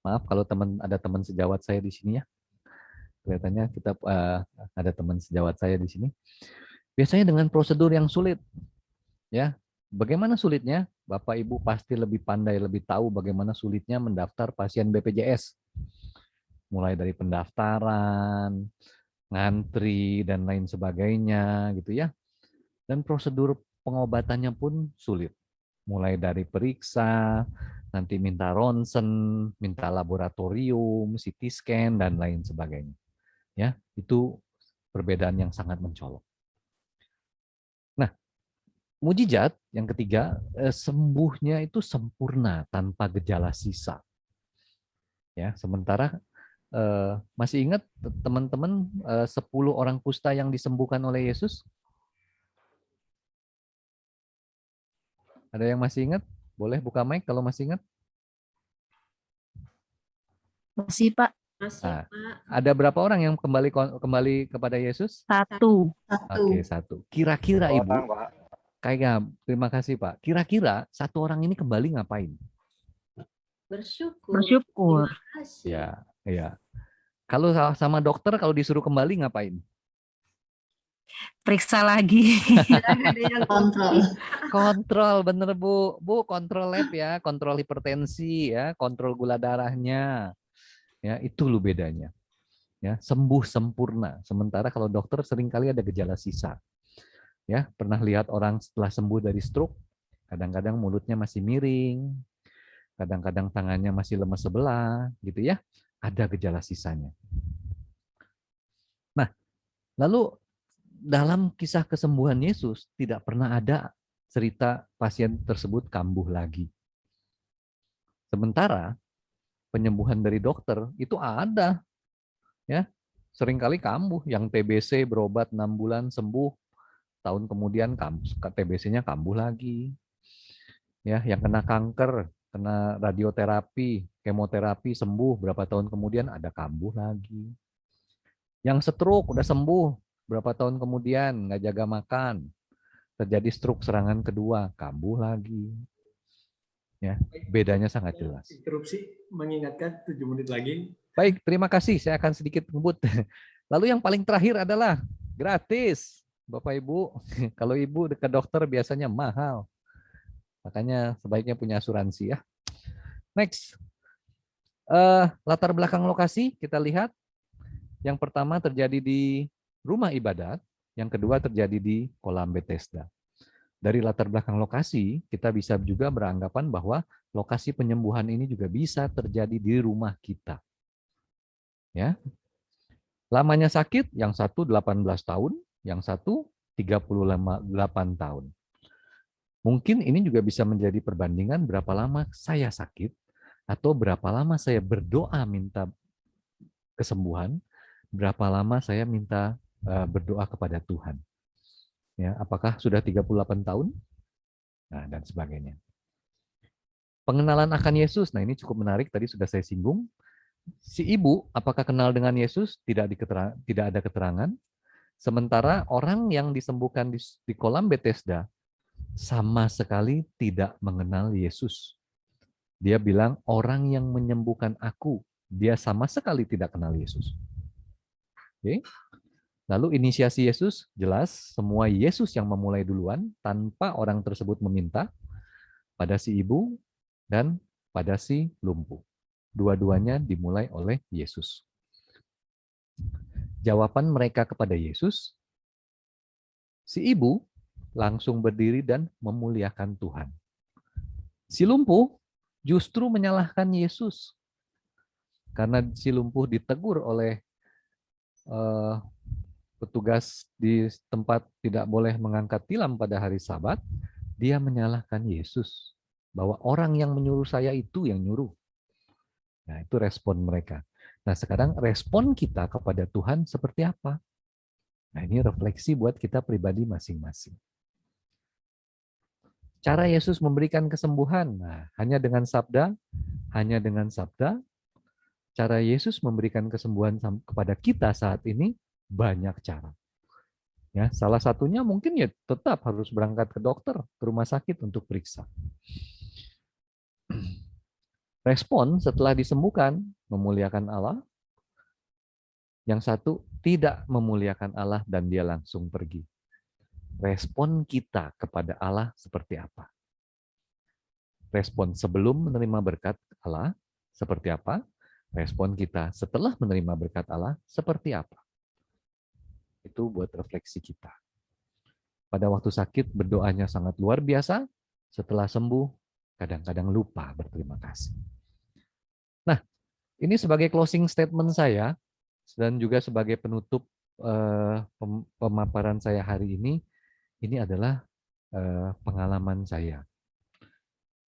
maaf kalau ada teman sejawat saya di sini ya. Kelihatannya kita ada teman sejawat saya di sini. Biasanya dengan prosedur yang sulit. Ya. Bagaimana sulitnya? Bapak Ibu pasti lebih pandai, lebih tahu bagaimana sulitnya mendaftar pasien BPJS. Mulai dari pendaftaran, ngantri dan lain sebagainya gitu ya. Dan prosedur pengobatannya pun sulit. Mulai dari periksa, nanti minta ronsen, minta laboratorium, CT scan, dan lain sebagainya. Ya, itu perbedaan yang sangat mencolok. Nah, mujizat yang ketiga, sembuhnya itu sempurna tanpa gejala sisa. Ya, sementara masih ingat teman-teman 10 orang kusta yang disembuhkan oleh Yesus? Ada yang masih ingat? Boleh buka mic kalau masih ingat? Masih, Pak. Nah, ada berapa orang yang kembali kepada Yesus? Satu. Oke, satu. Kira-kira Ibu, kayaknya terima kasih Pak. Kira-kira satu orang ini kembali ngapain? Bersyukur. Ya, ya. Kalau sama dokter kalau disuruh kembali ngapain? Periksa lagi. Kontrol, bener Bu. Bu, kontrol lab ya, kontrol hipertensi ya, kontrol gula darahnya. Ya, itu loh bedanya. Ya, sembuh sempurna. Sementara kalau dokter seringkali ada gejala sisa. Ya, pernah lihat orang setelah sembuh dari stroke, kadang-kadang mulutnya masih miring, kadang-kadang tangannya masih lemas sebelah, gitu ya. Ada gejala sisanya. Nah, lalu dalam kisah kesembuhan Yesus tidak pernah ada cerita pasien tersebut kambuh lagi. Sementara penyembuhan dari dokter itu ada, ya, seringkali kambuh. Yang TBC berobat 6 bulan sembuh, tahun kemudian TBC-nya kambuh lagi. Ya, yang kena kanker, kena radioterapi, kemoterapi sembuh, berapa tahun kemudian ada kambuh lagi. Yang stroke udah sembuh, berapa tahun kemudian nggak jaga makan, terjadi stroke serangan kedua, kambuh lagi. Ya, bedanya sangat jelas. Interupsi mengingatkan 7 menit lagi. Baik, terima kasih. Saya akan sedikit ngebut. Lalu yang paling terakhir adalah gratis. Bapak Ibu, kalau Ibu dekat dokter biasanya mahal. Makanya sebaiknya punya asuransi ya. Next. Latar belakang lokasi kita lihat. Yang pertama terjadi di rumah ibadat, yang kedua terjadi di kolam Bethesda. Dari latar belakang lokasi, kita bisa juga beranggapan bahwa lokasi penyembuhan ini juga bisa terjadi di rumah kita. Ya. Lamanya sakit, yang satu 18 tahun, yang satu 38 tahun. Mungkin ini juga bisa menjadi perbandingan berapa lama saya sakit, atau berapa lama saya berdoa minta kesembuhan, berapa lama saya minta berdoa kepada Tuhan. Ya, apakah sudah 38 tahun? Nah, dan sebagainya. Pengenalan akan Yesus, nah ini cukup menarik, tadi sudah saya singgung. Si ibu, apakah kenal dengan Yesus? Tidak ada keterangan. Sementara orang yang disembuhkan di kolam Bethesda sama sekali tidak mengenal Yesus. Dia bilang, orang yang menyembuhkan aku, dia sama sekali tidak kenal Yesus. Oke. Lalu inisiasi Yesus jelas semua Yesus yang memulai duluan tanpa orang tersebut meminta pada si ibu dan pada si lumpuh. Dua-duanya dimulai oleh Yesus. Jawaban mereka kepada Yesus, si ibu langsung berdiri dan memuliakan Tuhan. Si lumpuh justru menyalahkan Yesus. Karena si lumpuh ditegur oleh petugas di tempat tidak boleh mengangkat tilam pada hari Sabat, dia menyalahkan Yesus bahwa orang yang menyuruh saya itu yang nyuruh. Nah, itu respon mereka. Nah, sekarang respon kita kepada Tuhan seperti apa? Nah, ini refleksi buat kita pribadi masing-masing. Cara Yesus memberikan kesembuhan, nah, hanya dengan sabda, cara Yesus memberikan kesembuhan kepada kita saat ini banyak cara. Ya, salah satunya mungkin ya tetap harus berangkat ke dokter, ke rumah sakit untuk periksa. Respon setelah disembuhkan, memuliakan Allah. Yang satu, tidak memuliakan Allah dan dia langsung pergi. Respon kita kepada Allah seperti apa? Respon sebelum menerima berkat Allah seperti apa? Respon kita setelah menerima berkat Allah seperti apa? Itu buat refleksi kita. Pada waktu sakit berdoanya sangat luar biasa, setelah sembuh kadang-kadang lupa berterima kasih. Nah, ini sebagai closing statement saya dan juga sebagai penutup pemaparan saya hari ini adalah pengalaman saya.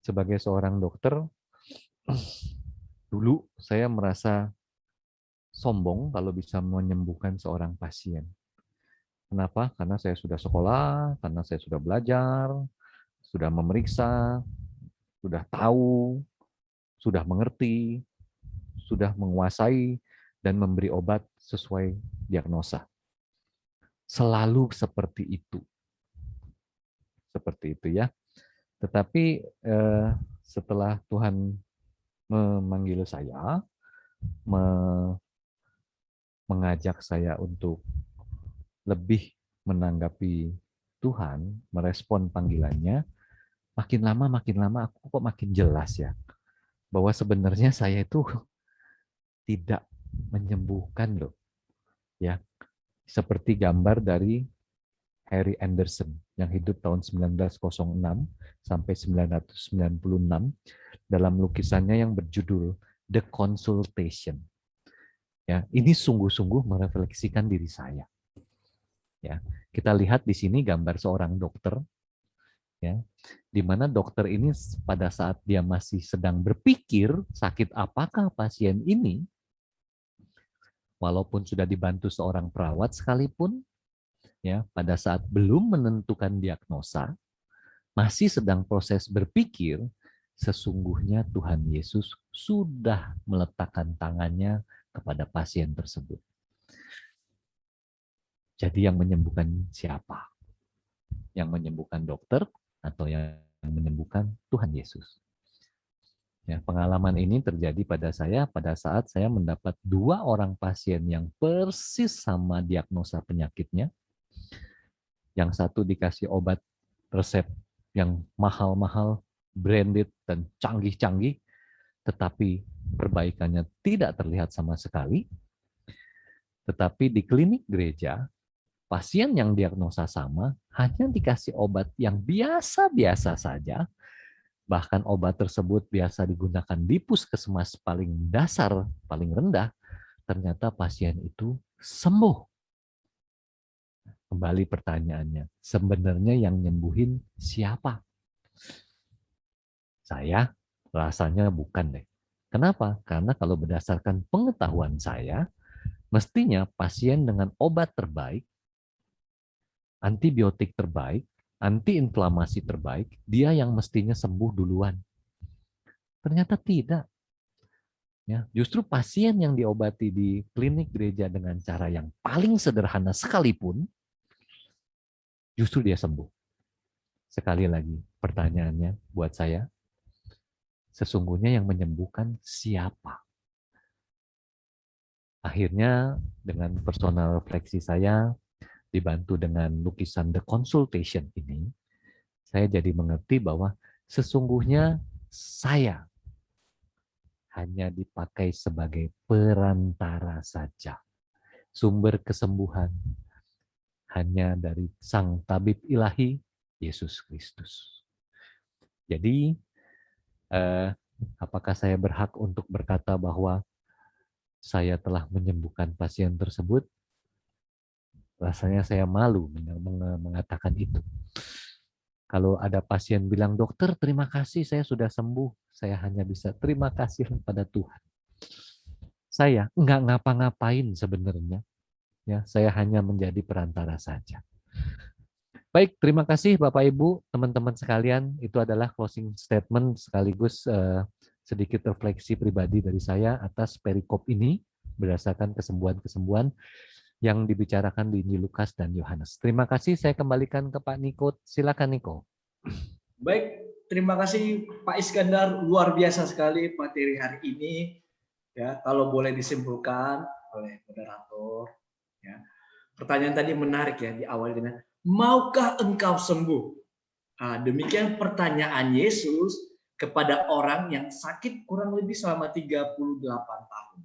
Sebagai seorang dokter, dulu saya merasa sombong kalau bisa menyembuhkan seorang pasien. Kenapa? Karena saya sudah sekolah, karena saya sudah belajar, sudah memeriksa, sudah tahu, sudah mengerti, sudah menguasai dan memberi obat sesuai diagnosa. Selalu seperti itu. Seperti itu ya. Tetapi setelah Tuhan memanggil saya, mengajak saya untuk lebih menanggapi Tuhan, merespon panggilannya, makin lama aku kok makin jelas ya, bahwa sebenarnya saya itu tidak menyembuhkan loh. Ya, seperti gambar dari Harry Anderson yang hidup tahun 1906 sampai 1996 dalam lukisannya yang berjudul The Consultation. Ya, ini sungguh-sungguh merefleksikan diri saya. Ya, kita lihat di sini gambar seorang dokter, ya, di mana dokter ini pada saat dia masih sedang berpikir sakit apakah pasien ini, walaupun sudah dibantu seorang perawat sekalipun, ya, pada saat belum menentukan diagnosa, masih sedang proses berpikir, sesungguhnya Tuhan Yesus sudah meletakkan tangannya kepada pasien tersebut. Jadi yang menyembuhkan siapa? Yang menyembuhkan dokter atau yang menyembuhkan Tuhan Yesus? Ya, pengalaman ini terjadi pada saya pada saat saya mendapat 2 orang pasien yang persis sama diagnosa penyakitnya. Yang satu dikasih obat resep yang mahal-mahal, branded dan canggih-canggih, tetapi perbaikannya tidak terlihat sama sekali. Tetapi di klinik gereja, pasien yang diagnosa sama hanya dikasih obat yang biasa-biasa saja, bahkan obat tersebut biasa digunakan di puskesmas paling dasar, paling rendah, ternyata pasien itu sembuh. Kembali pertanyaannya, sebenarnya yang nyembuhin siapa? Saya rasanya bukan deh. Kenapa? Karena kalau berdasarkan pengetahuan saya, mestinya pasien dengan obat terbaik, antibiotik terbaik, antiinflamasi terbaik, dia yang mestinya sembuh duluan. Ternyata tidak. Ya, justru pasien yang diobati di klinik gereja dengan cara yang paling sederhana sekalipun, justru dia sembuh. Sekali lagi, pertanyaannya buat saya, sesungguhnya yang menyembuhkan siapa? Akhirnya dengan personal refleksi saya, dibantu dengan lukisan The Consultation ini, saya jadi mengerti bahwa sesungguhnya saya hanya dipakai sebagai perantara saja. Sumber kesembuhan hanya dari Sang Tabib Ilahi, Yesus Kristus. Jadi, apakah saya berhak untuk berkata bahwa saya telah menyembuhkan pasien tersebut? Rasanya saya malu mengatakan itu. Kalau ada pasien bilang, dokter terima kasih saya sudah sembuh, saya hanya bisa terima kasih pada Tuhan. Saya nggak ngapa-ngapain sebenarnya, ya saya hanya menjadi perantara saja. Baik, terima kasih Bapak Ibu, teman-teman sekalian. Itu adalah closing statement sekaligus sedikit refleksi pribadi dari saya atas perikop ini berdasarkan kesembuhan-kesembuhan yang dibicarakan di Injil Lukas dan Yohanes. Terima kasih, saya kembalikan ke Pak Niko. Silakan Niko. Baik, terima kasih Pak Iskandar, luar biasa sekali materi hari ini. Ya, kalau boleh disimpulkan oleh moderator, ya. Pertanyaan tadi menarik ya, di awal dengan maukah engkau sembuh? Nah, demikian pertanyaan Yesus kepada orang yang sakit kurang lebih selama 38 tahun.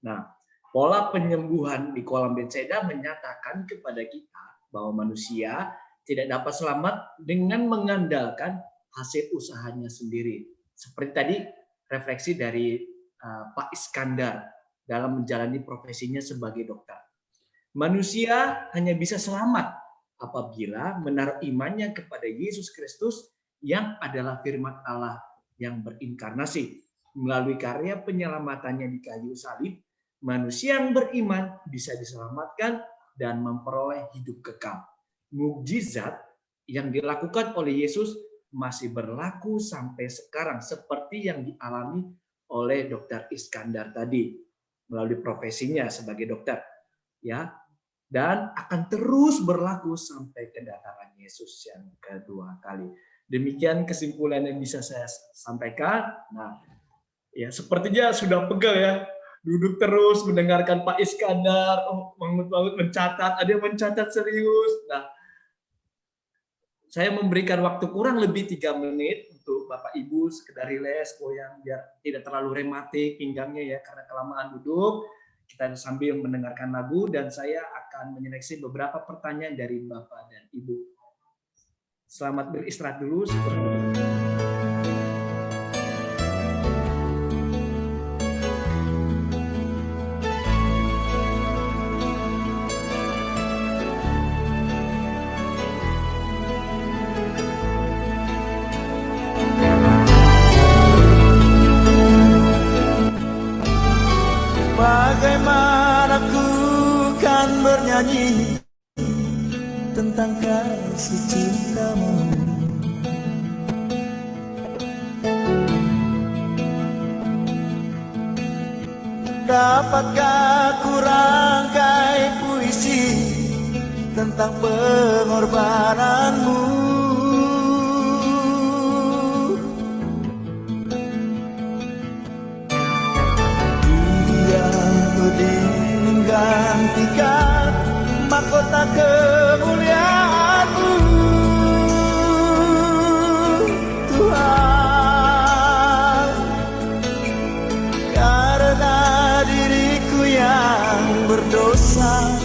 Nah, pola penyembuhan di kolam Bethesda menyatakan kepada kita bahwa manusia tidak dapat selamat dengan mengandalkan hasil usahanya sendiri. Seperti tadi refleksi dari Pak Iskandar dalam menjalani profesinya sebagai dokter. Manusia hanya bisa selamat apabila menaruh imannya kepada Yesus Kristus yang adalah firman Allah yang berinkarnasi. Melalui karya penyelamatannya di kayu salib, manusia yang beriman bisa diselamatkan dan memperoleh hidup kekal. Mukjizat yang dilakukan oleh Yesus masih berlaku sampai sekarang seperti yang dialami oleh Dr. Iskandar tadi. melalui profesinya sebagai dokter, ya, dan akan terus berlaku sampai kedatangan Yesus yang kedua kali. Demikian kesimpulan yang bisa saya sampaikan. Nah, ya sepertinya sudah pegal ya, duduk terus mendengarkan Pak Iskandar, mangut-mangut mencatat, ada yang mencatat serius. Nah, saya memberikan waktu kurang lebih 3 menit untuk Bapak Ibu sekedar rileks, goyang biar tidak terlalu rematik pinggangnya ya karena kelamaan duduk. Kita sambil mendengarkan lagu dan saya akan menyeleksi beberapa pertanyaan dari Bapak dan Ibu. Selamat beristirahat dulu. Bagaimana ku kan bernyanyi tentang kasih cintamu. Dapatkah ku rangkai puisi tentang pengorbananmu? Gantikan mahkota kemuliaan-Mu, Tuhan, karena diriku yang berdosa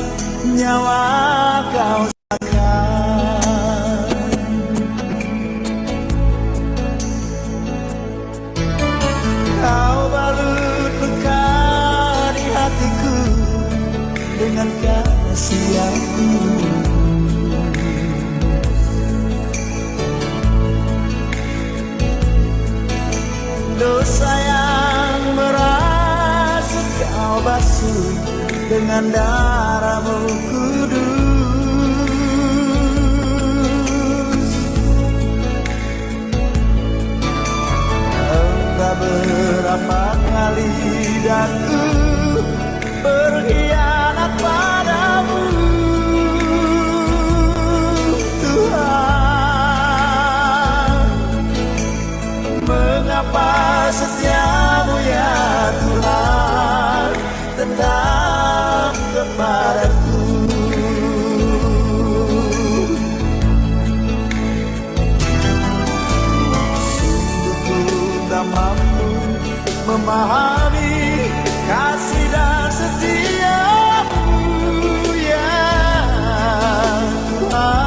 nyawa Kau serahkan. Kau balut luka di hatiku dengan kasih yang tulus. Dosa yang merasuk Kau basuh dengan darah-Mu kudus. Entah berapa kali daku berkhianat padamu, Tuhan. Mengapa setia-Mu ya Tuhan tetap kepadaku? Sungguh ku tak mampu memahami kasih dan setia-Mu ya Tuhan.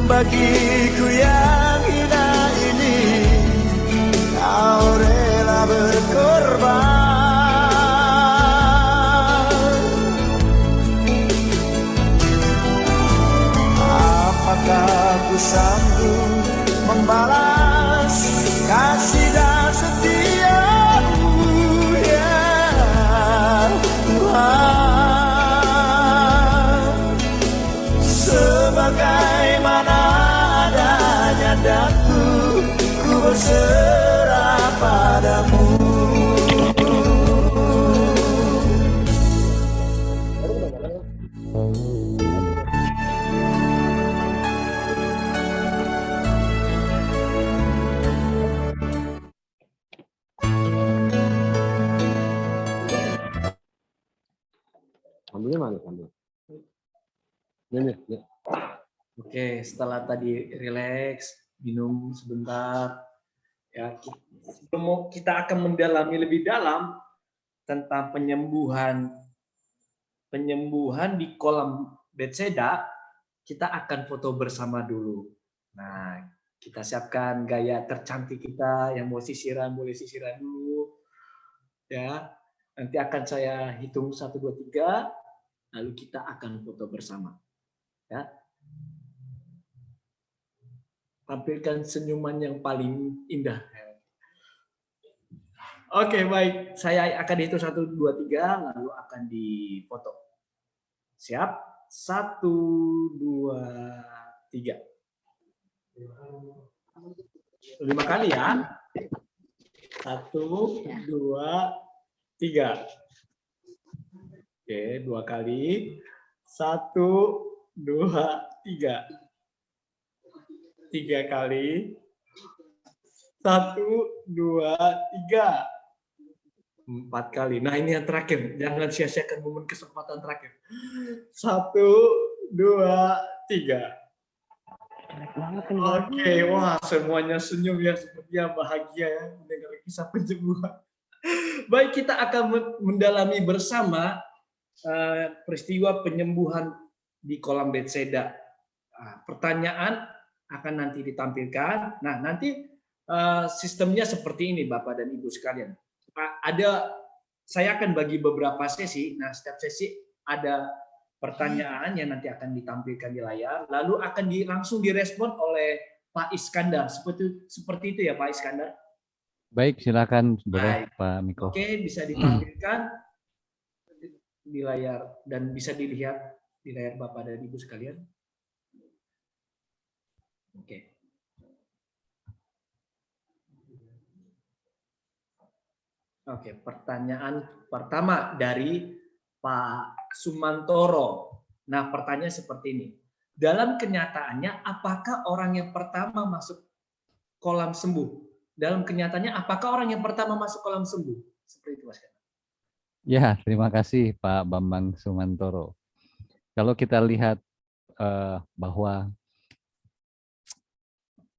Bagiku yang hina ini Kau rela berkorban. Apakah ku sanggup membalas kasih dan setia-Mu ya Tuhan? Sebagaimana adanya daku, ku berserah padamu. Ambilnya mana? Ambil. Ya. Oke, setelah tadi rileks, minum sebentar, ya kita akan mendalami lebih dalam tentang penyembuhan di kolam Bethesda. Kita akan foto bersama dulu. Nah, kita siapkan gaya tercantik kita, yang mau sisiran boleh sisiran dulu, ya. Nanti akan saya hitung 1, 2, 3, lalu kita akan foto bersama, ya. Tampilkan senyuman yang paling indah. Oke, baik. Saya akan hitung 1, 2, 3, lalu akan difoto. Siap? 1, 2, 3. 5 kali ya. 1, 1, 2, 3. Oke, 2 kali. 1, 2, 3. 3 kali. 1, 2, 3. 4 kali. Nah, ini yang terakhir. Jangan sia-siakan momen kesempatan terakhir. 1, 2, 3. Oke, wah semuanya senyum ya, sepertinya bahagia ya mendengar kisah penyembuhan. Baik, kita akan mendalami bersama peristiwa penyembuhan di kolam Bethesda. Pertanyaan akan nanti ditampilkan. Nah, nanti sistemnya seperti ini, Bapak dan Ibu sekalian. Saya akan bagi beberapa sesi. Nah, setiap sesi ada pertanyaan yang nanti akan ditampilkan di layar, lalu akan langsung direspon oleh Pak Iskandar. Seperti itu ya, Pak Iskandar. Baik, silakan boleh Pak Miko. Oke, bisa ditampilkan di layar dan bisa dilihat di layar Bapak dan Ibu sekalian. Oke. Oke, pertanyaan pertama dari Pak Sumantoro. Nah, pertanyaan seperti ini. Dalam kenyataannya, apakah orang yang pertama masuk kolam sembuh? Dalam kenyataannya, apakah orang yang pertama masuk kolam sembuh? Seperti itu, Mas. Ya, terima kasih Pak Bambang Sumantoro. Kalau kita lihat bahwa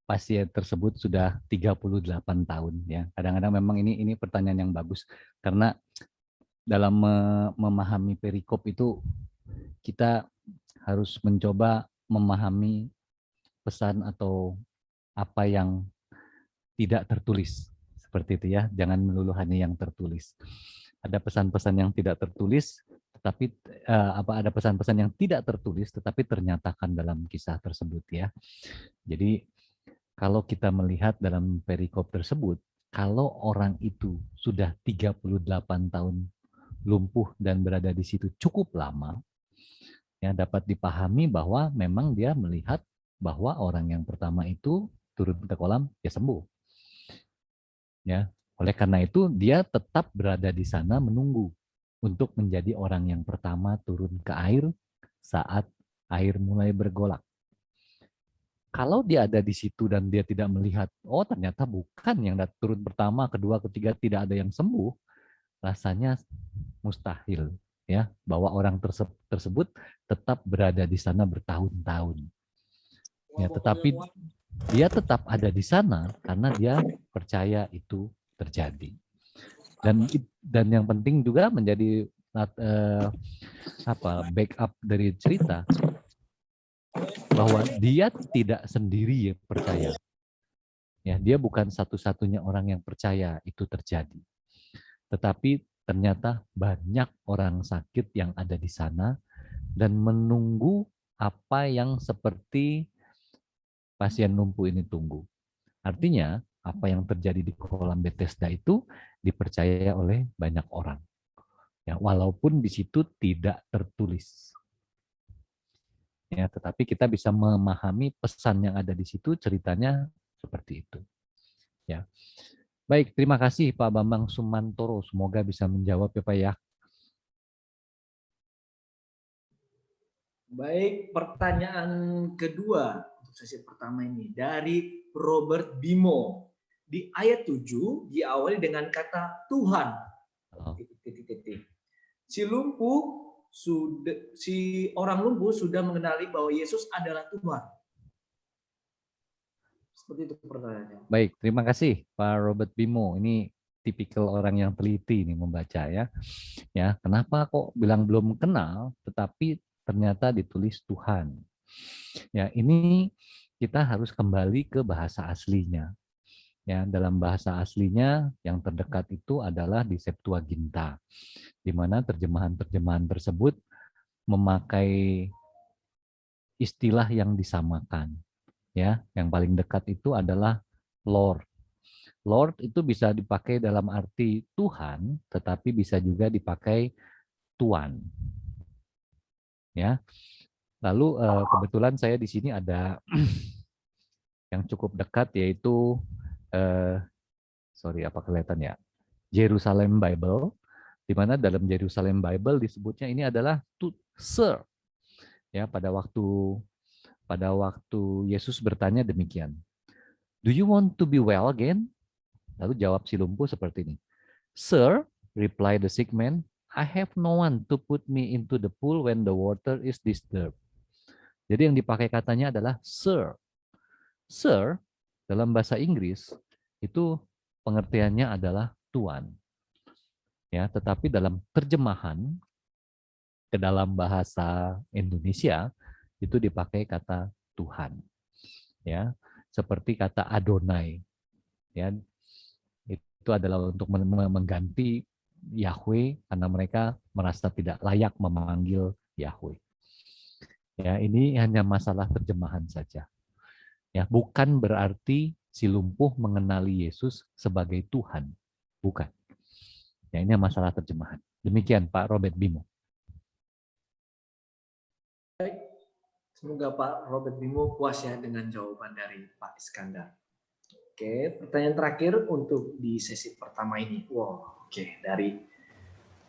pasien tersebut sudah 38 tahun ya. Kadang-kadang memang ini pertanyaan yang bagus karena dalam memahami perikop itu kita harus mencoba memahami pesan atau apa yang tidak tertulis seperti itu ya. Jangan melulu hanya yang tertulis. Ada pesan-pesan yang tidak tertulis, tetapi ada pesan-pesan yang tidak tertulis tetapi ternyatakan dalam kisah tersebut ya. Jadi kalau kita melihat dalam perikop tersebut, kalau orang itu sudah 38 tahun lumpuh dan berada di situ cukup lama, ya dapat dipahami bahwa memang dia melihat bahwa orang yang pertama itu turun ke kolam, dia sembuh. Ya, oleh karena itu dia tetap berada di sana menunggu untuk menjadi orang yang pertama turun ke air saat air mulai bergolak. Kalau dia ada di situ dan dia tidak melihat, oh ternyata bukan yang turun pertama, kedua, ketiga tidak ada yang sembuh, rasanya mustahil ya bahwa orang tersebut tetap berada di sana bertahun-tahun. Ya, tetapi dia tetap ada di sana karena dia percaya itu terjadi. Dan yang penting juga menjadi backup dari cerita bahwa dia tidak sendiri yang percaya. Ya, dia bukan satu-satunya orang yang percaya itu terjadi. Tetapi ternyata banyak orang sakit yang ada di sana dan menunggu apa yang seperti pasien lumpuh ini tunggu. Artinya, apa yang terjadi di kolam Bethesda itu dipercaya oleh banyak orang. Ya, walaupun di situ tidak tertulis. Ya, tetapi kita bisa memahami pesan yang ada di situ, ceritanya seperti itu. Ya. Baik, terima kasih Pak Bambang Sumantoro. Semoga bisa menjawab ya Pak ya. Baik, pertanyaan kedua untuk sesi pertama ini dari Robert Bimo. Di ayat 7 diawali dengan kata Tuhan. Si orang lumpuh sudah mengenali bahwa Yesus adalah Tuhan. Seperti itu pertanyaannya. Baik, terima kasih Pak Robert Bimo. Ini tipikal orang yang teliti nih membaca ya. Ya, kenapa kok bilang belum kenal tetapi ternyata ditulis Tuhan. Ya, ini kita harus kembali ke bahasa aslinya. Ya, dalam bahasa aslinya yang terdekat itu adalah di Septuaginta, di mana terjemahan-terjemahan tersebut memakai istilah yang disamakan. Ya, yang paling dekat itu adalah Lord. Lord itu bisa dipakai dalam arti Tuhan, tetapi bisa juga dipakai Tuan. Ya, lalu kebetulan saya di sini ada yang cukup dekat yaitu sorry apa kelihatan ya, Jerusalem Bible, di mana dalam Jerusalem Bible disebutnya ini adalah to serve. Ya, pada waktu Yesus bertanya demikian. Do you want to be well again? Lalu jawab si lumpuh seperti ini. Sir, replied the sick man, I have no one to put me into the pool when the water is disturbed. Jadi yang dipakai katanya adalah sir. Sir dalam bahasa Inggris itu pengertiannya adalah tuan. Ya, tetapi dalam terjemahan ke dalam bahasa Indonesia itu dipakai kata Tuhan. Ya, seperti kata Adonai. Ya, itu adalah untuk mengganti Yahweh karena mereka merasa tidak layak memanggil Yahweh. Ya, ini hanya masalah terjemahan saja. Ya, bukan berarti si lumpuh mengenali Yesus sebagai Tuhan. Bukan. Ya, ini masalah terjemahan. Demikian Pak Robert Bimo. Baik. Semoga Pak Robert Bimo puas ya dengan jawaban dari Pak Iskandar. Oke, pertanyaan terakhir untuk di sesi pertama ini. Wow, oke, dari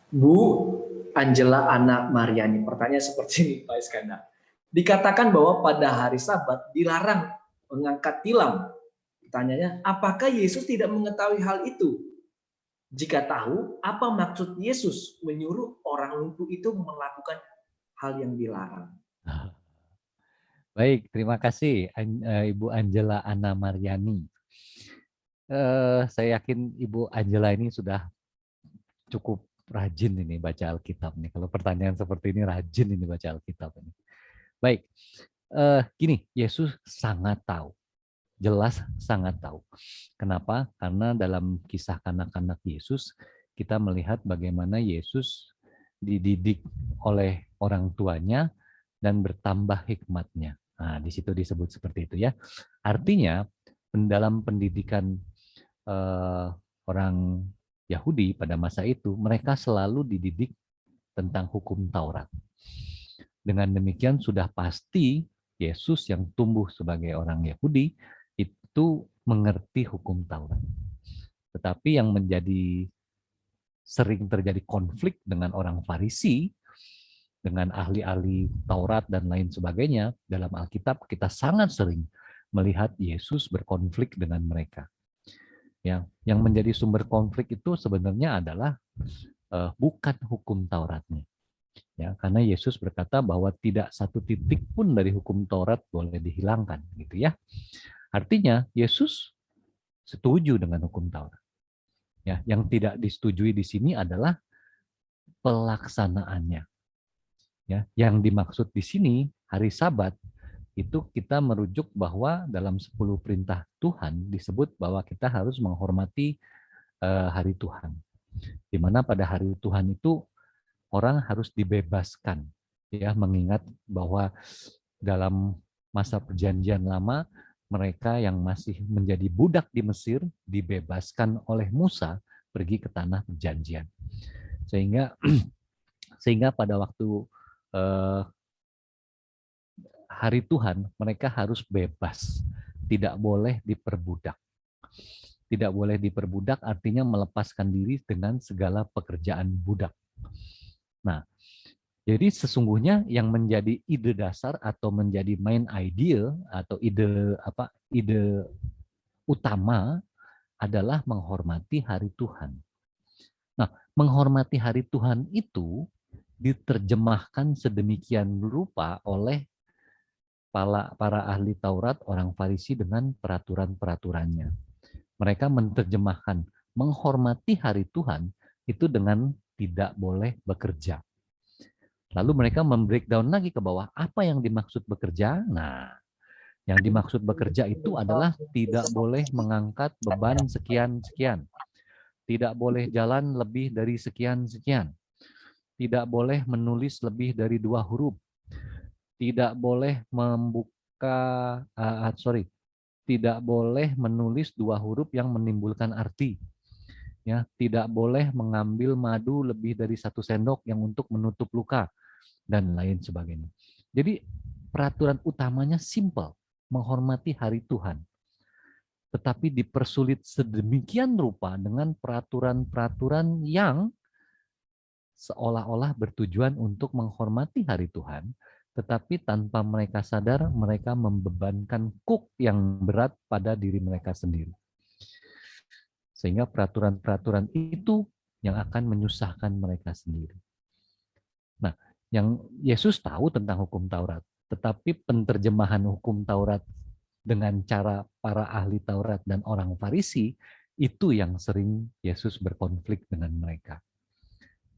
Bu Angela Ana Mariani. Pertanyaan seperti ini Pak Iskandar. Dikatakan bahwa pada hari Sabat dilarang mengangkat tilam. Pertanyaannya, apakah Yesus tidak mengetahui hal itu? Jika tahu, apa maksud Yesus menyuruh orang lumpuh itu melakukan hal yang dilarang? Baik, terima kasih Ibu Angela Ana Mariani. Saya yakin Ibu Angela ini sudah cukup rajin ini baca Alkitab nih. Kalau pertanyaan seperti ini rajin ini baca Alkitab ini. Baik, gini, Yesus sangat tahu, jelas sangat tahu. Kenapa? Karena dalam kisah kanak-kanak Yesus kita melihat bagaimana Yesus dididik oleh orang tuanya dan bertambah hikmatnya. Nah, di situ disebut seperti itu ya. Artinya dalam pendidikan orang Yahudi pada masa itu, mereka selalu dididik tentang hukum Taurat. Dengan demikian sudah pasti Yesus yang tumbuh sebagai orang Yahudi itu mengerti hukum Taurat. Tetapi yang sering terjadi konflik dengan orang Farisi, dengan ahli-ahli Taurat dan lain sebagainya, dalam Alkitab kita sangat sering melihat Yesus berkonflik dengan mereka. Yang menjadi sumber konflik itu sebenarnya adalah bukan hukum Tauratnya. Ya, karena Yesus berkata bahwa tidak satu titik pun dari hukum Taurat boleh dihilangkan, gitu ya. Artinya Yesus setuju dengan hukum Taurat. Ya, yang tidak disetujui di sini adalah pelaksanaannya. Ya, yang dimaksud di sini hari Sabat itu kita merujuk bahwa dalam 10 perintah Tuhan disebut bahwa kita harus menghormati hari Tuhan. Di mana pada hari Tuhan itu orang harus dibebaskan, ya, mengingat bahwa dalam masa Perjanjian Lama mereka yang masih menjadi budak di Mesir dibebaskan oleh Musa pergi ke tanah Perjanjian. Sehingga pada waktu hari Tuhan mereka harus bebas, tidak boleh diperbudak. Tidak boleh diperbudak artinya melepaskan diri dengan segala pekerjaan budak. Nah, jadi sesungguhnya yang menjadi ide dasar atau menjadi main idea atau ide utama adalah menghormati hari Tuhan. Nah, menghormati hari Tuhan itu diterjemahkan sedemikian rupa oleh para ahli Taurat, orang Farisi dengan peraturan-peraturannya. Mereka menerjemahkan menghormati hari Tuhan itu dengan tidak boleh bekerja. Lalu mereka membreakdown lagi ke bawah, apa yang dimaksud bekerja? Nah, yang dimaksud bekerja itu adalah tidak boleh mengangkat beban sekian-sekian. Tidak boleh jalan lebih dari sekian-sekian. Tidak boleh menulis lebih dari 2 huruf. Tidak boleh tidak boleh menulis 2 huruf yang menimbulkan arti. Ya, tidak boleh mengambil madu lebih dari 1 sendok yang untuk menutup luka dan lain sebagainya. Jadi peraturan utamanya simple, menghormati hari Tuhan. tetapi dipersulit sedemikian rupa dengan peraturan-peraturan yang seolah-olah bertujuan untuk menghormati hari Tuhan, tetapi tanpa mereka sadar mereka membebankan kuk yang berat pada diri mereka sendiri. Sehingga peraturan-peraturan itu yang akan menyusahkan mereka sendiri. Nah, yang Yesus tahu tentang hukum Taurat, tetapi penerjemahan hukum Taurat dengan cara para ahli Taurat dan orang Farisi, itu yang sering Yesus berkonflik dengan mereka.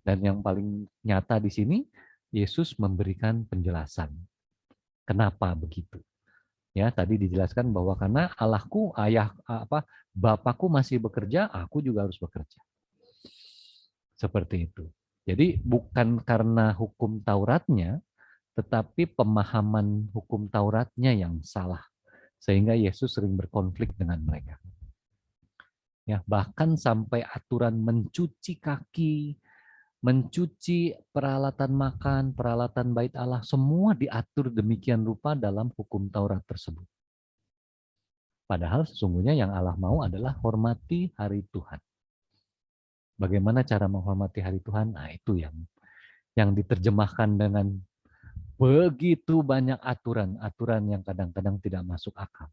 Dan yang paling nyata di sini, Yesus memberikan penjelasan. Kenapa begitu? Ya, tadi dijelaskan bahwa karena Allahku, Bapakku masih bekerja, aku juga harus bekerja. Seperti itu. Jadi bukan karena hukum Tauratnya, tetapi pemahaman hukum Tauratnya yang salah. Sehingga Yesus sering berkonflik dengan mereka. Ya, bahkan sampai aturan mencuci kaki, mencuci peralatan makan, peralatan bait Allah, semua diatur demikian rupa dalam hukum Taurat tersebut. Padahal sesungguhnya yang Allah mau adalah hormati hari Tuhan. Bagaimana cara menghormati hari Tuhan? Nah, itu yang diterjemahkan dengan begitu banyak aturan yang kadang-kadang tidak masuk akal.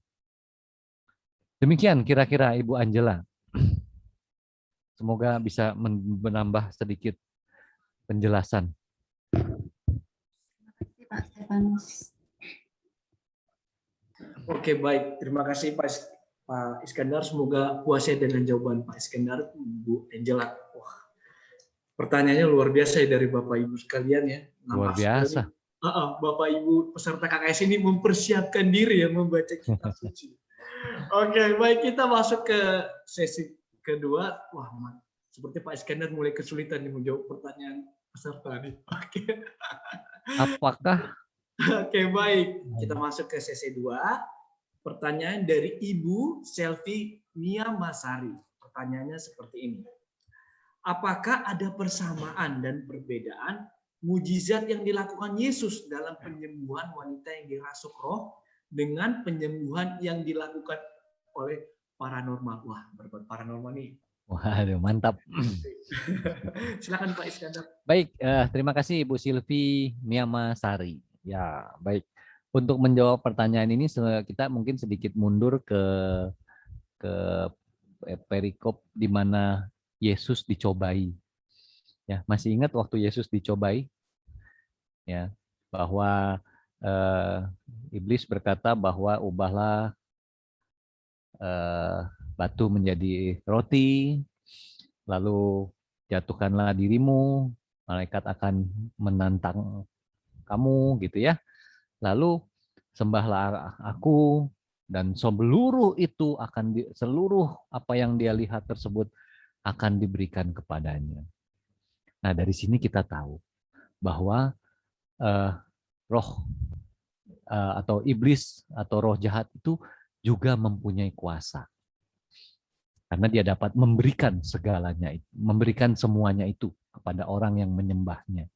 Demikian kira-kira Ibu Angela. Semoga bisa menambah sedikit penjelasan. Terima kasih Pak Stefanus. Oke, baik. Terima kasih Pak Iskandar. Semoga puas ya dengan jawaban Pak Iskandar, Bu Angela. Wah, pertanyaannya luar biasa ya dari Bapak Ibu sekalian ya. Luar biasa. Bapak Ibu peserta KKS ini mempersiapkan diri ya membaca kitab suci. Oke, baik, kita masuk ke sesi kedua. Wah, seperti Pak Iskandar mulai kesulitan nih menjawab pertanyaan peserta nih. Oke. Apakah? Oke, baik. Kita masuk ke sesi 2. Pertanyaan dari Ibu Selvi Mia Masari. Pertanyaannya seperti ini. Apakah ada persamaan dan perbedaan mujizat yang dilakukan Yesus dalam penyembuhan wanita yang dirasuk roh dengan penyembuhan yang dilakukan oleh paranormal? Wah, berbuat paranormal nih. Waduh, mantap. Silakan Pak Iskandar. Baik, terima kasih Ibu Silvi Miamasari. Ya, baik. Untuk menjawab pertanyaan ini, kita mungkin sedikit mundur ke perikop di mana Yesus dicobai. Ya, masih ingat waktu Yesus dicobai? Ya, bahwa iblis berkata bahwa ubahlah batu menjadi roti, lalu jatuhkanlah dirimu, malaikat akan menantang kamu, gitu ya. Lalu sembahlah aku, dan seluruh itu seluruh apa yang dia lihat tersebut akan diberikan kepadanya. Nah, dari sini kita tahu bahwa roh atau iblis atau roh jahat itu juga mempunyai kuasa. Karena dia dapat memberikan segalanya, memberikan semuanya itu kepada orang yang menyembahnya.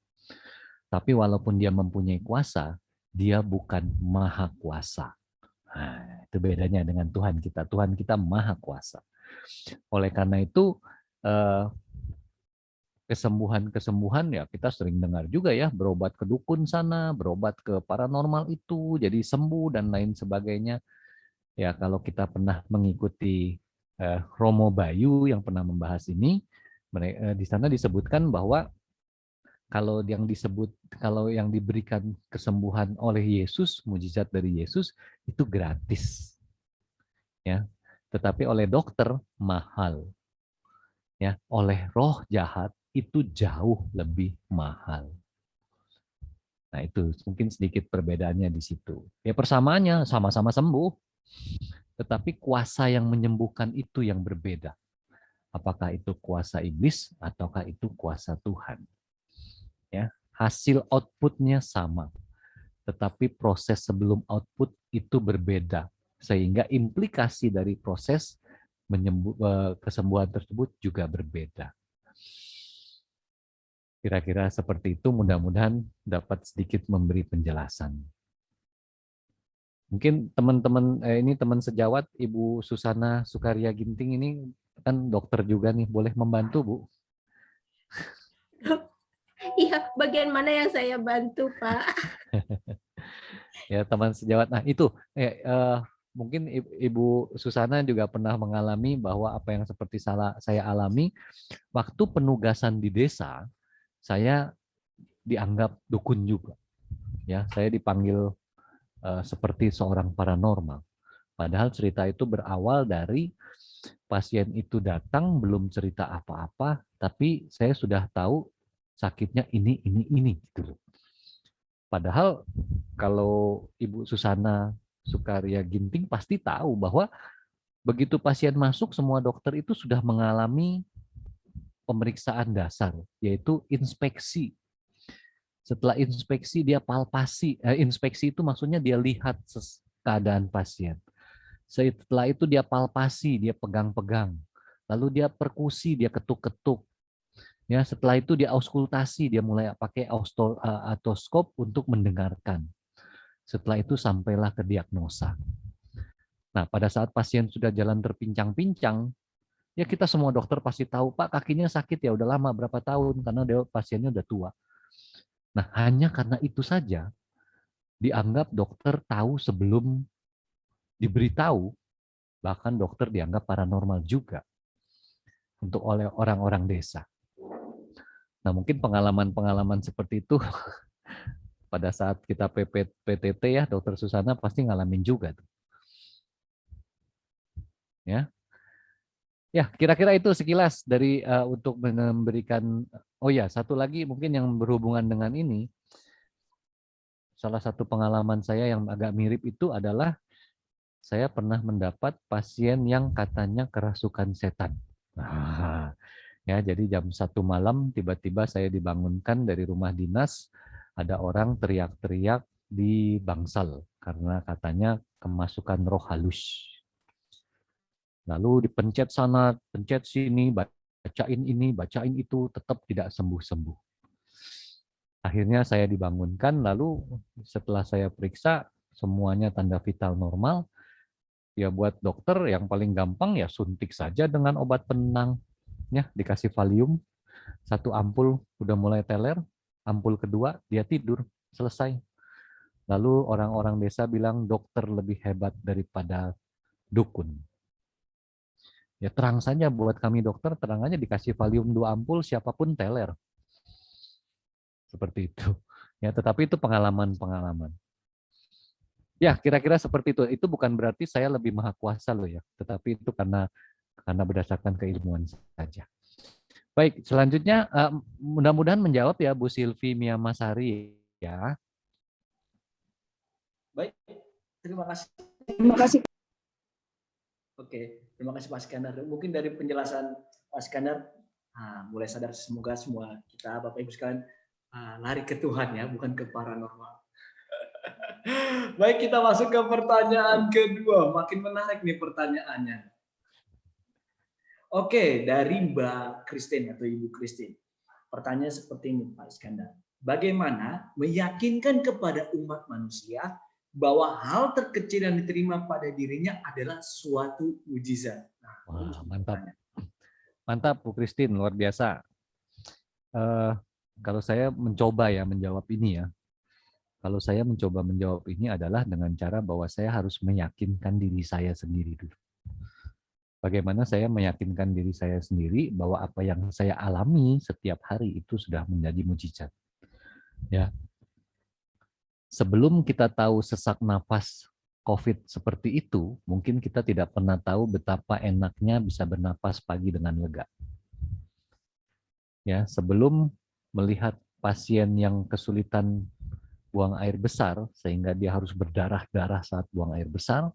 Tapi walaupun dia mempunyai kuasa, dia bukan maha kuasa. Nah, itu bedanya dengan Tuhan kita. Tuhan kita maha kuasa. Oleh karena itu, kesembuhan-kesembuhan ya kita sering dengar juga ya, berobat ke dukun sana, berobat ke paranormal itu, jadi sembuh dan lain sebagainya. Ya, kalau kita pernah mengikuti Romo Bayu yang pernah membahas ini, di sana disebutkan bahwa kalau yang diberikan kesembuhan oleh Yesus, mujizat dari Yesus itu gratis. Ya. Tetapi oleh dokter mahal. Ya, oleh roh jahat itu jauh lebih mahal. Nah, itu mungkin sedikit perbedaannya di situ. Ya, persamaannya sama-sama sembuh. Tetapi kuasa yang menyembuhkan itu yang berbeda. Apakah itu kuasa iblis ataukah itu kuasa Tuhan? Ya, hasil outputnya sama, tetapi proses sebelum output itu berbeda, sehingga implikasi dari proses kesembuhan tersebut juga berbeda. Kira-kira seperti itu, mudah-mudahan dapat sedikit memberi penjelasan. Mungkin teman-teman ini teman sejawat Ibu Susana Sukarya Ginting ini kan dokter juga nih, boleh membantu Bu? Iya, bagian mana yang saya bantu, Pak? Ya teman sejawat. Nah itu mungkin Ibu Susana juga pernah mengalami bahwa apa yang seperti saya alami waktu penugasan di desa, saya dianggap dukun juga. Ya, saya dipanggil seperti seorang paranormal. Padahal cerita itu berawal dari pasien itu datang belum cerita apa-apa, tapi saya sudah tahu sakitnya ini gitu loh. Padahal kalau Ibu Susana Sukarya Ginting pasti tahu bahwa begitu pasien masuk, semua dokter itu sudah mengalami pemeriksaan dasar, yaitu inspeksi. Setelah inspeksi dia palpasi, inspeksi itu maksudnya dia lihat keadaan pasien. Setelah itu dia palpasi, dia pegang-pegang. Lalu dia perkusi, dia ketuk-ketuk. Ya, setelah itu dia auskultasi, dia mulai pakai otoskop untuk mendengarkan. Setelah itu sampailah ke diagnosa. Nah, pada saat pasien sudah jalan terpincang-pincang, ya kita semua dokter pasti tahu, Pak kakinya sakit ya udah lama berapa tahun karena pasiennya udah tua. Nah, hanya karena itu saja dianggap dokter tahu sebelum diberitahu, bahkan dokter dianggap paranormal juga untuk oleh orang-orang desa. Nah, mungkin pengalaman-pengalaman seperti itu pada saat kita PTT ya, Dokter Susana pasti ngalamin juga tuh. Ya. Ya, kira-kira itu sekilas dari untuk memberikan. Oh ya, satu lagi mungkin yang berhubungan dengan ini. Salah satu pengalaman saya yang agak mirip itu adalah saya pernah mendapat pasien yang katanya kerasukan setan. Nah, ya, jadi jam 1 malam tiba-tiba saya dibangunkan dari rumah dinas, ada orang teriak-teriak di bangsal karena katanya kemasukan roh halus. Lalu dipencet sana, pencet sini, bacain ini, bacain itu, tetap tidak sembuh-sembuh. Akhirnya saya dibangunkan, lalu setelah saya periksa, semuanya tanda vital normal. Ya buat dokter yang paling gampang ya suntik saja dengan obat penenang. Ya, dikasih Valium, 1 ampul udah mulai teler, ampul kedua dia tidur, selesai. Lalu orang-orang desa bilang dokter lebih hebat daripada dukun. Ya terang saja buat kami dokter, terang aja dikasih Valium 2 ampul, siapapun teler. Seperti itu. Ya, tetapi itu pengalaman-pengalaman. Ya, kira-kira seperti itu. Itu bukan berarti saya lebih maha kuasa loh ya, tetapi itu karena berdasarkan keilmuan saja. Baik, selanjutnya mudah-mudahan menjawab ya Bu Silvi Miamasari ya. Baik, terima kasih. Terima kasih. Oke, terima kasih Pak Iskandar. Mungkin dari penjelasan Pak Iskandar mulai sadar, semoga semua kita Bapak Ibu sekalian lari ke Tuhan ya, bukan ke paranormal. Baik, kita masuk ke pertanyaan kedua. Makin menarik nih pertanyaannya. Oke, dari Mbak Christine atau Ibu Christine. Pertanyaan seperti ini Pak Iskandar. Bagaimana meyakinkan kepada umat manusia bahwa hal terkecil yang diterima pada dirinya adalah suatu mujizat. Nah, wah, mantap. Mantap Bu Christine, luar biasa. Kalau saya mencoba ya menjawab ini ya. Kalau saya mencoba menjawab ini adalah dengan cara bahwa saya harus meyakinkan diri saya sendiri dulu. Bagaimana saya meyakinkan diri saya sendiri bahwa apa yang saya alami setiap hari itu sudah menjadi mujizat. Ya. Sebelum kita tahu sesak nafas COVID seperti itu, mungkin kita tidak pernah tahu betapa enaknya bisa bernapas pagi dengan lega. Ya, sebelum melihat pasien yang kesulitan buang air besar sehingga dia harus berdarah-darah saat buang air besar,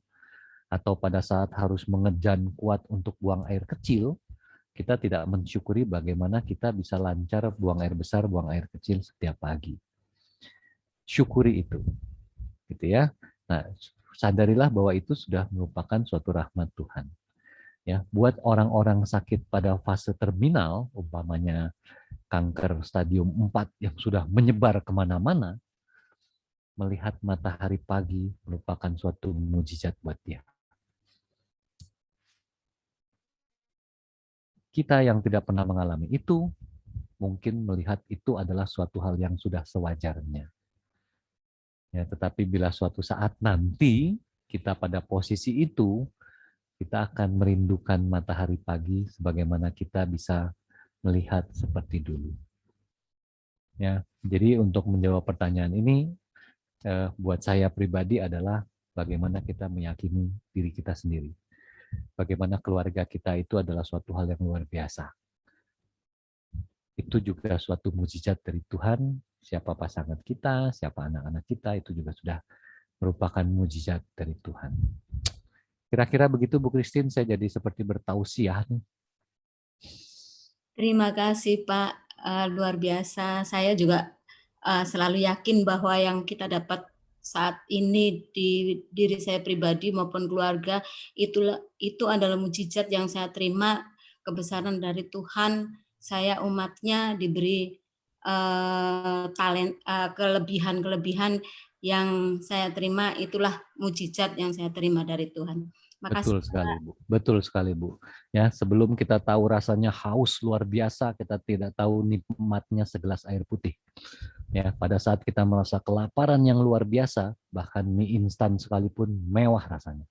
atau pada saat harus mengejan kuat untuk buang air kecil, kita tidak mensyukuri bagaimana kita bisa lancar buang air besar, buang air kecil setiap pagi. Syukuri itu, gitu ya. Nah, sadarilah bahwa itu sudah merupakan suatu rahmat Tuhan. Ya, buat orang-orang sakit pada fase terminal, umpamanya kanker stadium 4 yang sudah menyebar kemana-mana, melihat matahari pagi merupakan suatu mujizat buat dia. Kita yang tidak pernah mengalami itu, mungkin melihat itu adalah suatu hal yang sudah sewajarnya. Ya, tetapi bila suatu saat nanti kita pada posisi itu, kita akan merindukan matahari pagi sebagaimana kita bisa melihat seperti dulu. Ya, jadi untuk menjawab pertanyaan ini, buat saya pribadi adalah bagaimana kita meyakini diri kita sendiri. Bagaimana keluarga kita itu adalah suatu hal yang luar biasa. Itu juga suatu mujizat dari Tuhan. Siapa pasangan kita, siapa anak-anak kita, itu juga sudah merupakan mujizat dari Tuhan. Kira-kira begitu Bu Christine, saya jadi seperti bertausiah. Terima kasih Pak, luar biasa. Saya juga selalu yakin bahwa yang kita dapat saat ini di diri saya pribadi maupun keluarga itu adalah mujizat yang saya terima, kebesaran dari Tuhan. Saya umatnya diberi kelebihan-kelebihan yang saya terima, itulah mujizat yang saya terima dari Tuhan. Makasih. Betul sekali Bu, betul sekali Bu. Ya, sebelum kita tahu rasanya haus luar biasa, kita tidak tahu nikmatnya segelas air putih. Ya, pada saat kita merasa kelaparan yang luar biasa, bahkan mie instan sekalipun mewah rasanya.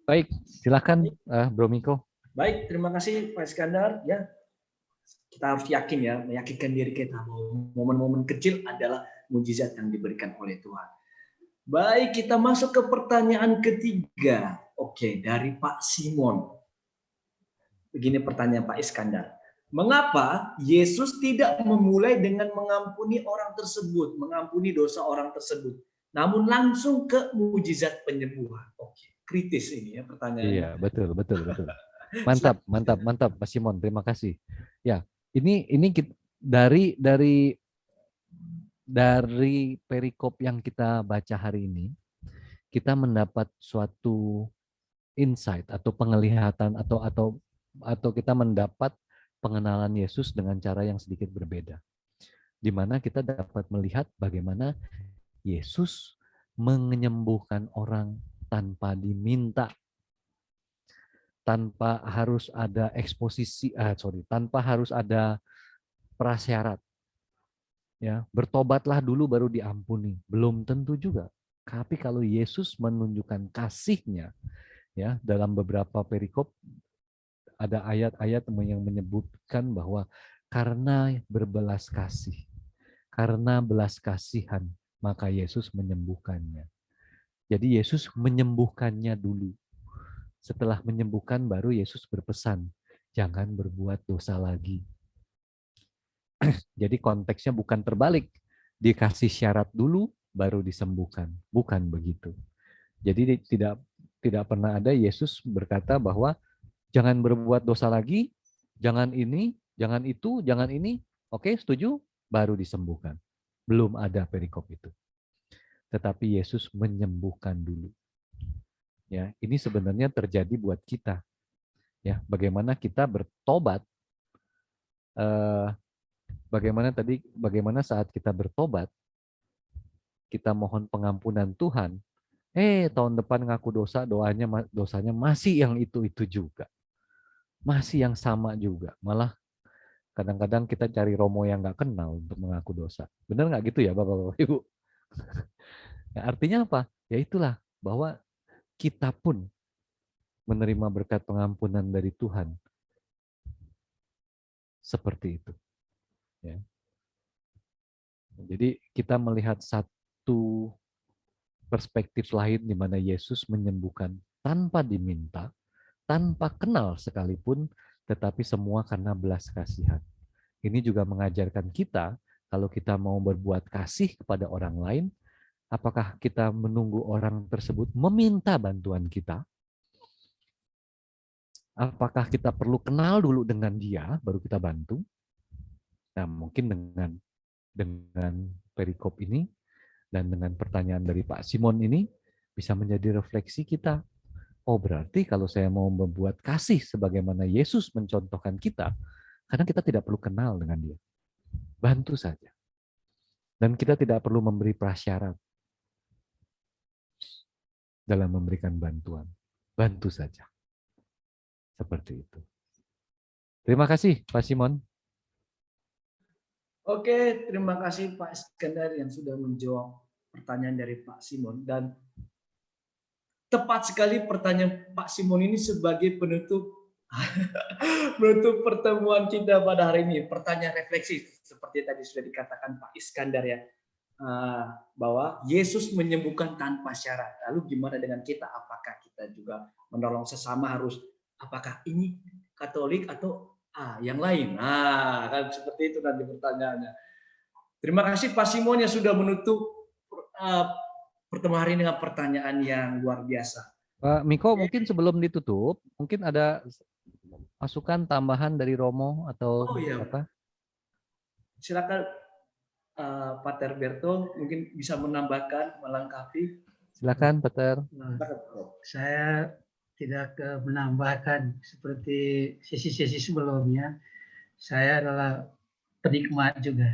Baik, silakan Bro Miko. Baik, terima kasih Pak Iskandar. Ya, kita harus yakin ya, meyakinkan diri kita bahwa momen-momen kecil adalah mujizat yang diberikan oleh Tuhan. Baik, kita masuk ke pertanyaan ketiga. Oke, dari Pak Simon. Begini pertanyaan Pak Iskandar. Mengapa Yesus tidak memulai dengan mengampuni orang tersebut, mengampuni dosa orang tersebut, namun langsung ke mujizat penyembuhan? Oke, kritis ini ya pertanyaannya. Iya, betul. Mantap Pak Simon, terima kasih. Ya, ini dari perikop yang kita baca hari ini, kita mendapat suatu insight atau penglihatan atau kita mendapat pengenalan Yesus dengan cara yang sedikit berbeda. Di mana kita dapat melihat bagaimana Yesus menyembuhkan orang tanpa diminta, tanpa harus ada tanpa harus ada prasyarat. Ya, bertobatlah dulu baru diampuni. Belum tentu juga. Tapi kalau Yesus menunjukkan kasih-Nya, ya, dalam beberapa perikop ada ayat-ayat yang menyebutkan bahwa karena berbelas kasih, karena belas kasihan, maka Yesus menyembuhkannya. Jadi Yesus menyembuhkannya dulu. Setelah menyembuhkan baru Yesus berpesan, jangan berbuat dosa lagi. Jadi konteksnya bukan terbalik, dikasih syarat dulu baru disembuhkan, bukan begitu. Jadi tidak pernah ada Yesus berkata bahwa jangan berbuat dosa lagi, jangan ini, jangan itu, jangan ini. Oke, setuju? Baru disembuhkan. Belum ada perikop itu. Tetapi Yesus menyembuhkan dulu. Ya, ini sebenarnya terjadi buat kita. Ya, bagaimana kita bertobat? Bagaimana saat kita bertobat, kita mohon pengampunan Tuhan. Tahun depan ngaku dosa, dosanya masih yang itu juga. Masih yang sama juga. Malah kadang-kadang kita cari romo yang nggak kenal untuk mengaku dosa. Benar nggak gitu ya Bapak-Bapak Ibu? Nah, artinya apa? Ya itulah, bahwa kita pun menerima berkat pengampunan dari Tuhan. Seperti itu. Ya. Jadi kita melihat satu perspektif lain di mana Yesus menyembuhkan tanpa diminta, tanpa kenal sekalipun, tetapi semua karena belas kasihan. Ini juga mengajarkan kita, kalau kita mau berbuat kasih kepada orang lain, apakah kita menunggu orang tersebut meminta bantuan kita? Apakah kita perlu kenal dulu dengan dia, baru kita bantu? Nah, mungkin dengan perikop ini, dan dengan pertanyaan dari Pak Simon ini, bisa menjadi refleksi kita. Oh, berarti kalau saya mau membuat kasih sebagaimana Yesus mencontohkan kita, kadang kita tidak perlu kenal dengan dia. Bantu saja. Dan kita tidak perlu memberi prasyarat dalam memberikan bantuan. Bantu saja. Seperti itu. Terima kasih, Pak Simon. Oke, terima kasih Pak Iskandar yang sudah menjawab pertanyaan dari Pak Simon. Dan tepat sekali pertanyaan Pak Simon ini sebagai penutup menutup pertemuan kita pada hari ini. Pertanyaan refleksi seperti tadi sudah dikatakan Pak Iskandar ya, bahwa Yesus menyembuhkan tanpa syarat. Lalu gimana dengan kita? Apakah kita juga menolong sesama harus apakah ini Katolik atau yang lain? Nah, kan seperti itu nanti pertanyaannya. Terima kasih Pak Simon yang sudah menutup pertemuan hari ini dengan pertanyaan yang luar biasa. Pak Miko, mungkin sebelum ditutup, mungkin ada masukan tambahan dari Romo atau apa? Silakan Pater Berto mungkin bisa menambahkan, melengkapi. Silakan, Pater. Saya tidak menambahkan seperti sesi-sesi sebelumnya. Saya adalah penikmat juga,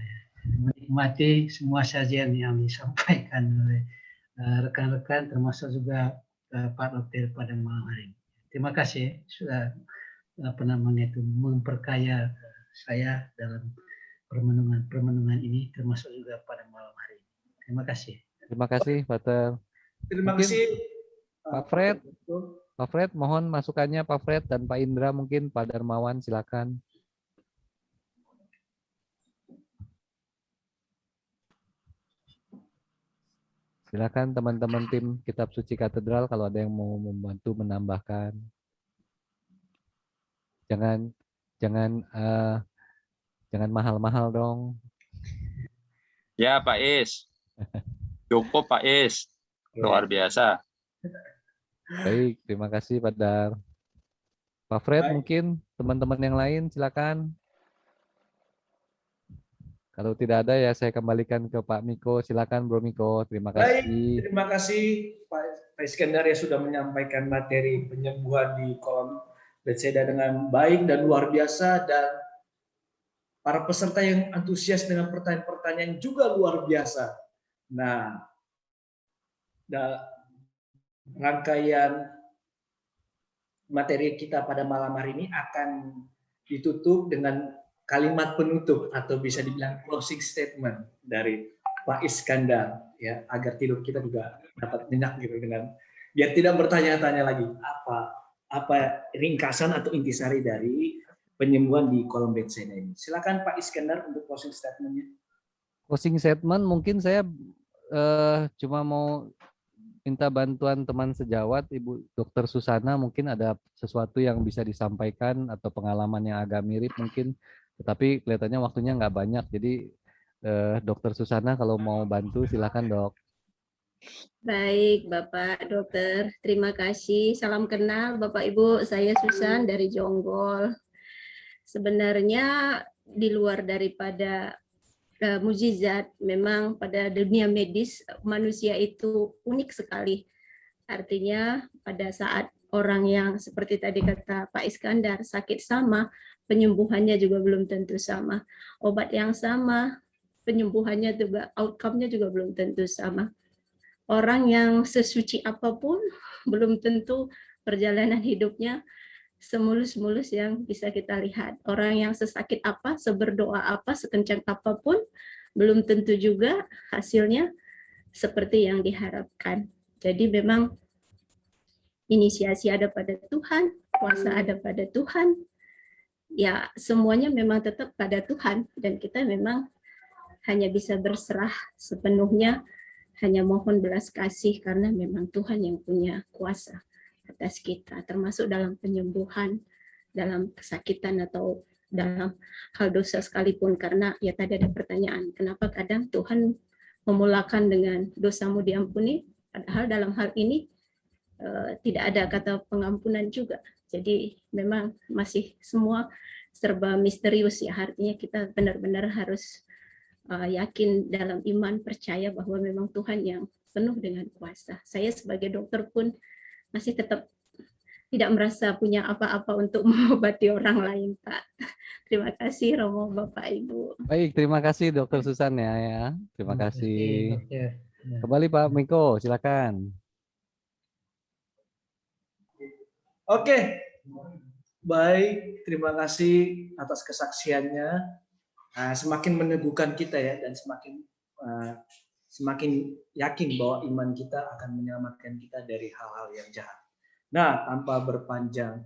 menikmati semua sajian yang disampaikan oleh rekan-rekan, termasuk juga Pak Dokter pada malam hari ini. Terima kasih sudah memperkaya saya dalam permenungan ini, termasuk juga pada malam hari ini. Terima kasih. Terima kasih, Pater. Terima kasih, Pak Fred. Pak Fred, mohon masukannya Pak Fred dan Pak Indra, mungkin Pak Darmawan, silakan. Silakan teman-teman tim Kitab Suci Katedral kalau ada yang mau membantu menambahkan. Jangan mahal-mahal dong. Ya Pak Is, cukup Pak Is, luar biasa. Baik, terima kasih Pak Dar. Pak Fred, mungkin teman-teman yang lain silakan. Kalau tidak ada ya saya kembalikan ke Pak Miko. Silakan Bro Miko. Terima kasih. Baik, terima kasih Pak Iskandar yang sudah menyampaikan materi penyembuhan di kolom Bethesda dengan baik dan luar biasa, dan para peserta yang antusias dengan pertanyaan-pertanyaan juga luar biasa. Nah, rangkaian materi kita pada malam hari ini akan ditutup dengan kalimat penutup atau bisa dibilang closing statement dari Pak Iskandar, ya, agar tidur kita juga dapat nyenyak gitu, dengan biar tidak bertanya-tanya lagi apa ringkasan atau intisari dari penyembuhan di kolom Bethesda ini. Silakan Pak Iskandar untuk closing statement-nya. Closing statement mungkin saya cuma mau minta bantuan teman sejawat Ibu Dr. Susana, mungkin ada sesuatu yang bisa disampaikan atau pengalaman yang agak mirip mungkin, tetapi kelihatannya waktunya nggak banyak. Jadi Dr. Susana kalau mau bantu silakan Dok. Baik, Bapak Dokter. Terima kasih. Salam kenal Bapak Ibu. Saya Susan dari Jonggol. Sebenarnya di luar daripada mukjizat, memang pada dunia medis manusia itu unik sekali. Artinya pada saat orang yang seperti tadi kata Pak Iskandar sakit sama, penyembuhannya juga belum tentu sama. Obat yang sama, penyembuhannya juga, outcome-nya juga belum tentu sama. Orang yang sesuci apapun belum tentu perjalanan hidupnya semulus-mulus yang bisa kita lihat. Orang yang sesakit apa, seberdoa apa, sekencang apapun, belum tentu juga hasilnya seperti yang diharapkan. Jadi memang inisiasi ada pada Tuhan, kuasa ada pada Tuhan, ya semuanya memang tetap pada Tuhan, dan kita memang hanya bisa berserah sepenuhnya, hanya mohon belas kasih karena memang Tuhan yang punya kuasa atas kita, termasuk dalam penyembuhan, dalam kesakitan atau dalam hal dosa sekalipun. Karena ya tadi ada pertanyaan, kenapa kadang Tuhan memulakan dengan dosamu diampuni, padahal dalam hal ini tidak ada kata pengampunan juga. Jadi memang masih semua serba misterius ya, artinya kita benar-benar harus yakin dalam iman, percaya bahwa memang Tuhan yang penuh dengan kuasa. Saya sebagai dokter pun masih tetap tidak merasa punya apa-apa untuk mengobati orang lain, Pak. Terima kasih Romo, Bapak, Ibu. Baik, terima kasih Dokter Susan ya. Terima kasih. Dokter. Ya. Kembali Pak Miko, silakan. Oke, baik. Terima kasih atas kesaksiannya. Nah, semakin meneguhkan kita ya, dan semakin yakin bahwa iman kita akan menyelamatkan kita dari hal-hal yang jahat. Nah, tanpa berpanjang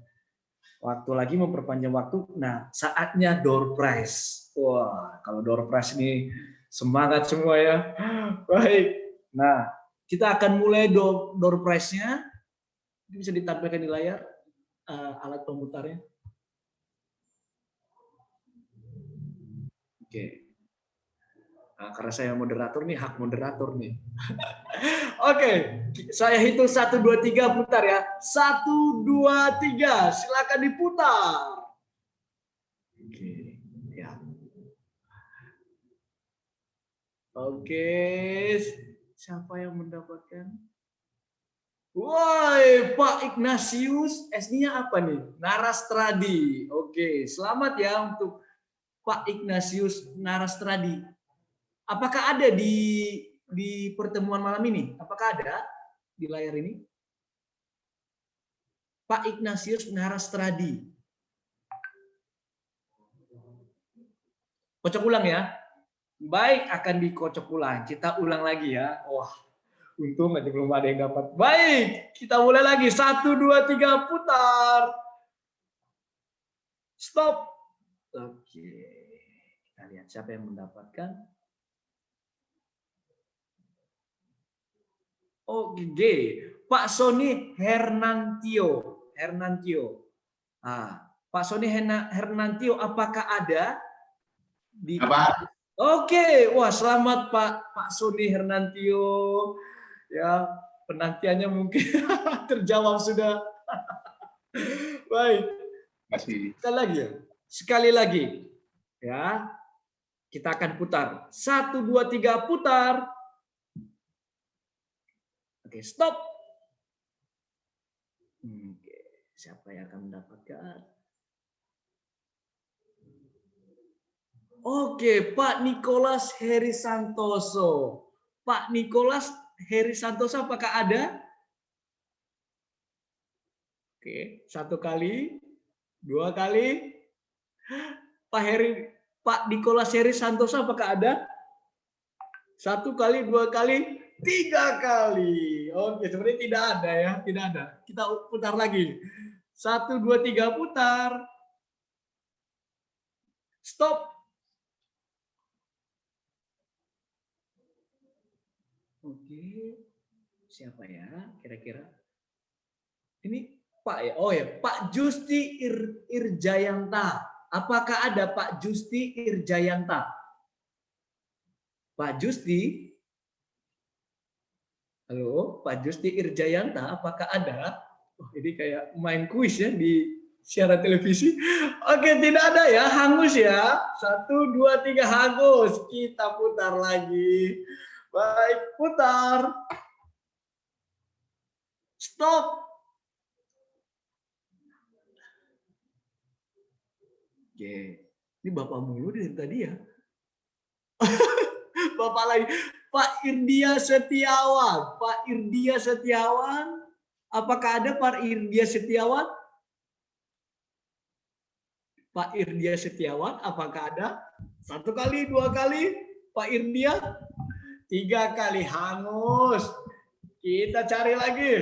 waktu lagi, memperpanjang waktu. Nah, saatnya door prize. Wah, kalau door prize ini semangat semua ya. Baik. Nah, kita akan mulai door prize-nya. Bisa ditampilkan di layar alat pemutarnya. Oke. Nah, karena saya moderator nih, hak moderator nih. Oke, saya hitung 1, 2, 3 putar ya. 1, 2, 3, silakan diputar. Oke, ya. Oke, siapa yang mendapatkan? Woi, Pak Ignatius, S-nya apa nih? Narastradi. Oke, selamat ya untuk Pak Ignatius Narastradi. Apakah ada di pertemuan malam ini? Apakah ada di layar ini? Pak Ignatius Narastradi. Kocok ulang ya. Baik, akan dikocok ulang. Kita ulang lagi ya. Wah, untung aja belum ada yang dapat. Baik, kita mulai lagi. 1, 2, 3, putar. Stop. Oke. Kita lihat siapa yang mendapatkan. Oke, Pak Sony Hernantio. Pak Sony Hernantio, apakah ada di? Apa? Oke, wah selamat Pak Sony Hernantio. Ya, penantiannya mungkin terjawab sudah. Baik. Masih. Sekali lagi. Ya, kita akan putar. 1, 2, 3, putar. Oke, stop. Oke, siapa yang akan mendapatkan? Oke, Pak Nicholas Heri Santoso. Pak Nicholas Heri Santoso, apakah ada? Oke, 1 kali, 2 kali. Pak Nicholas Heri Santoso, apakah ada? 1 kali, 2 kali, 3 kali. Oke, sebenarnya tidak ada ya, tidak ada. Kita putar lagi. 1, 2, 3, putar. Stop. Oke, siapa ya kira-kira? Ini Pak ya? Oh ya, Pak Justi Irjayanta. Apakah ada Pak Justi Irjayanta? Pak Justi? Halo, Pak Justi Irjayanta, apakah ada? Oh, ini kayak main kuis ya di siaran televisi. Oke, tidak ada ya, hangus ya. 1, 2, 3, hangus. Kita putar lagi. Baik, putar. Stop. Oke, ini Bapak mulu dari tadi ya. Bapak lagi. Pak Irdia Setiawan. Pak Irdia Setiawan. Apakah ada Pak Irdia Setiawan? Pak Irdia Setiawan, apakah ada? 1 kali, 2 kali. Pak Irdia. 3 kali, hangus. Kita cari lagi.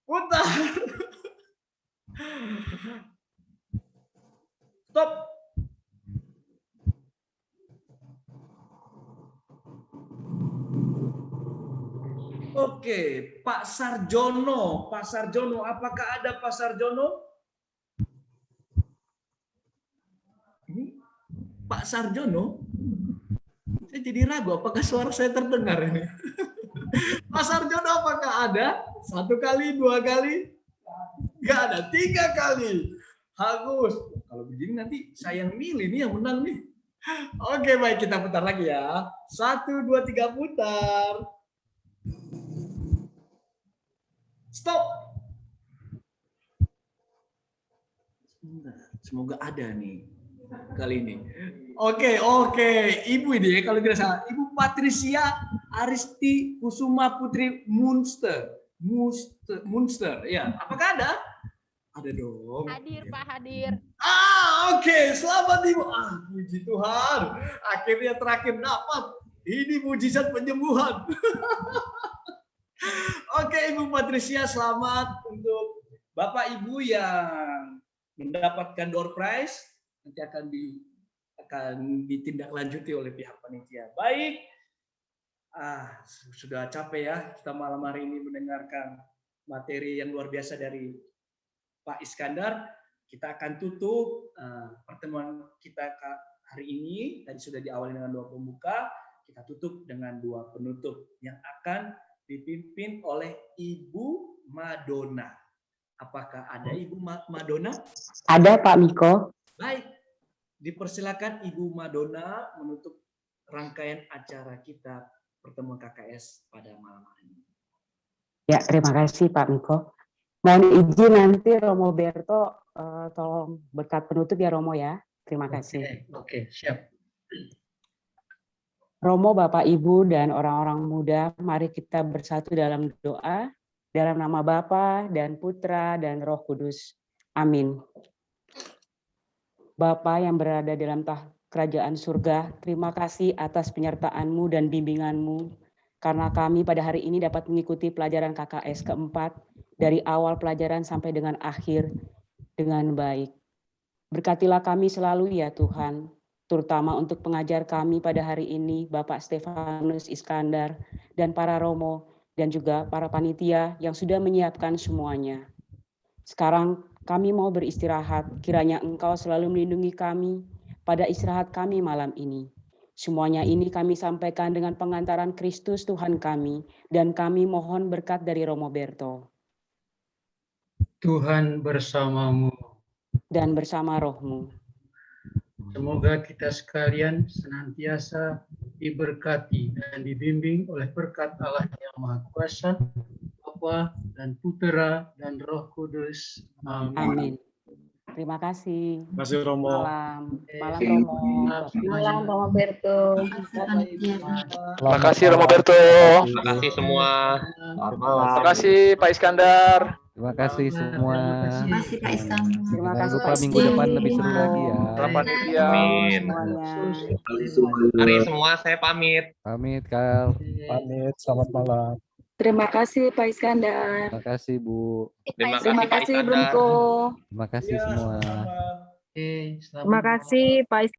Putar. Stop. Oke, Pak Sarjono. Pak Sarjono, apakah ada Pak Sarjono? Ini Pak Sarjono? Saya jadi ragu, apakah suara saya terdengar ini? Pak Sarjono, apakah ada? 1 kali, 2 kali? Nggak ada. 3 kali. Hangus. Kalau begini nanti saya yang milih nih, yang menang nih. Oke, baik, kita putar lagi ya. 1, 2, 3, putar. Stop. Semoga ada nih kali ini. Oke, Ibu ini kalau tidak salah, Ibu Patricia Aristi Kusuma Putri Munster. Ya, apakah ada? Ada dong. Hadir, Pak, hadir. Oke, selamat Ibu. Puji Tuhan. Akhirnya terakhir dapat. Ini mujizat penyembuhan. Oke, Ibu Patricia, selamat untuk Bapak Ibu yang mendapatkan door prize. Nanti akan ditindaklanjuti oleh pihak panitia. Baik. Sudah capek ya kita malam hari ini mendengarkan materi yang luar biasa dari Pak Iskandar. Kita akan tutup pertemuan kita hari ini. Tadi sudah diawali dengan doa pembuka. Kita tutup dengan doa penutup yang akan dipimpin oleh Ibu Madonna. Apakah ada Ibu Madonna? Ada, Pak Miko. Baik. Dipersilakan Ibu Madonna menutup rangkaian acara kita pertemuan KKS pada malam hari ini. Ya, terima kasih Pak Miko. Mohon izin nanti Romo Berto tolong berkat penutup ya Romo ya. Terima kasih. Oke, siap. Romo, Bapak, Ibu, dan orang-orang muda, mari kita bersatu dalam doa, dalam nama Bapa dan Putra dan Roh Kudus. Amin. Bapa yang berada dalam kerajaan surga, terima kasih atas penyertaan-Mu dan bimbingan-Mu, karena kami pada hari ini dapat mengikuti pelajaran KKS keempat, dari awal pelajaran sampai dengan akhir, dengan baik. Berkatilah kami selalu ya Tuhan, terutama untuk pengajar kami pada hari ini, Bapak Stefanus Iskandar, dan para Romo, dan juga para panitia yang sudah menyiapkan semuanya. Sekarang kami mau beristirahat, kiranya Engkau selalu melindungi kami pada istirahat kami malam ini. Semuanya ini kami sampaikan dengan pengantaran Kristus Tuhan kami, dan kami mohon berkat dari Romo Berto. Tuhan bersamamu. Dan bersama rohmu. Semoga kita sekalian senantiasa diberkati dan dibimbing oleh berkat Allah yang Maha Kuasa, Bapa dan Putera dan Roh Kudus. Amin. Amin. Terima kasih. Terima kasih Romo. Malam Romo. Malam Romo Berto. Terima kasih Romo Berto. Terima kasih semua. Terima kasih Pak Iskandar. Terima kasih semua. Terima kasih Pak Iskandar. Terima kasih Jangan lupa minggu depan lebih seru lagi ya. Panitia. Amin. Mari semua saya pamit. Pamit Kal. Pamit, selamat malam. Terima kasih Pak Iskandar. Terima kasih Bu. Terima kasih Brunko. Terima kasih semua. Selamat Terima kasih Pak Iskandar.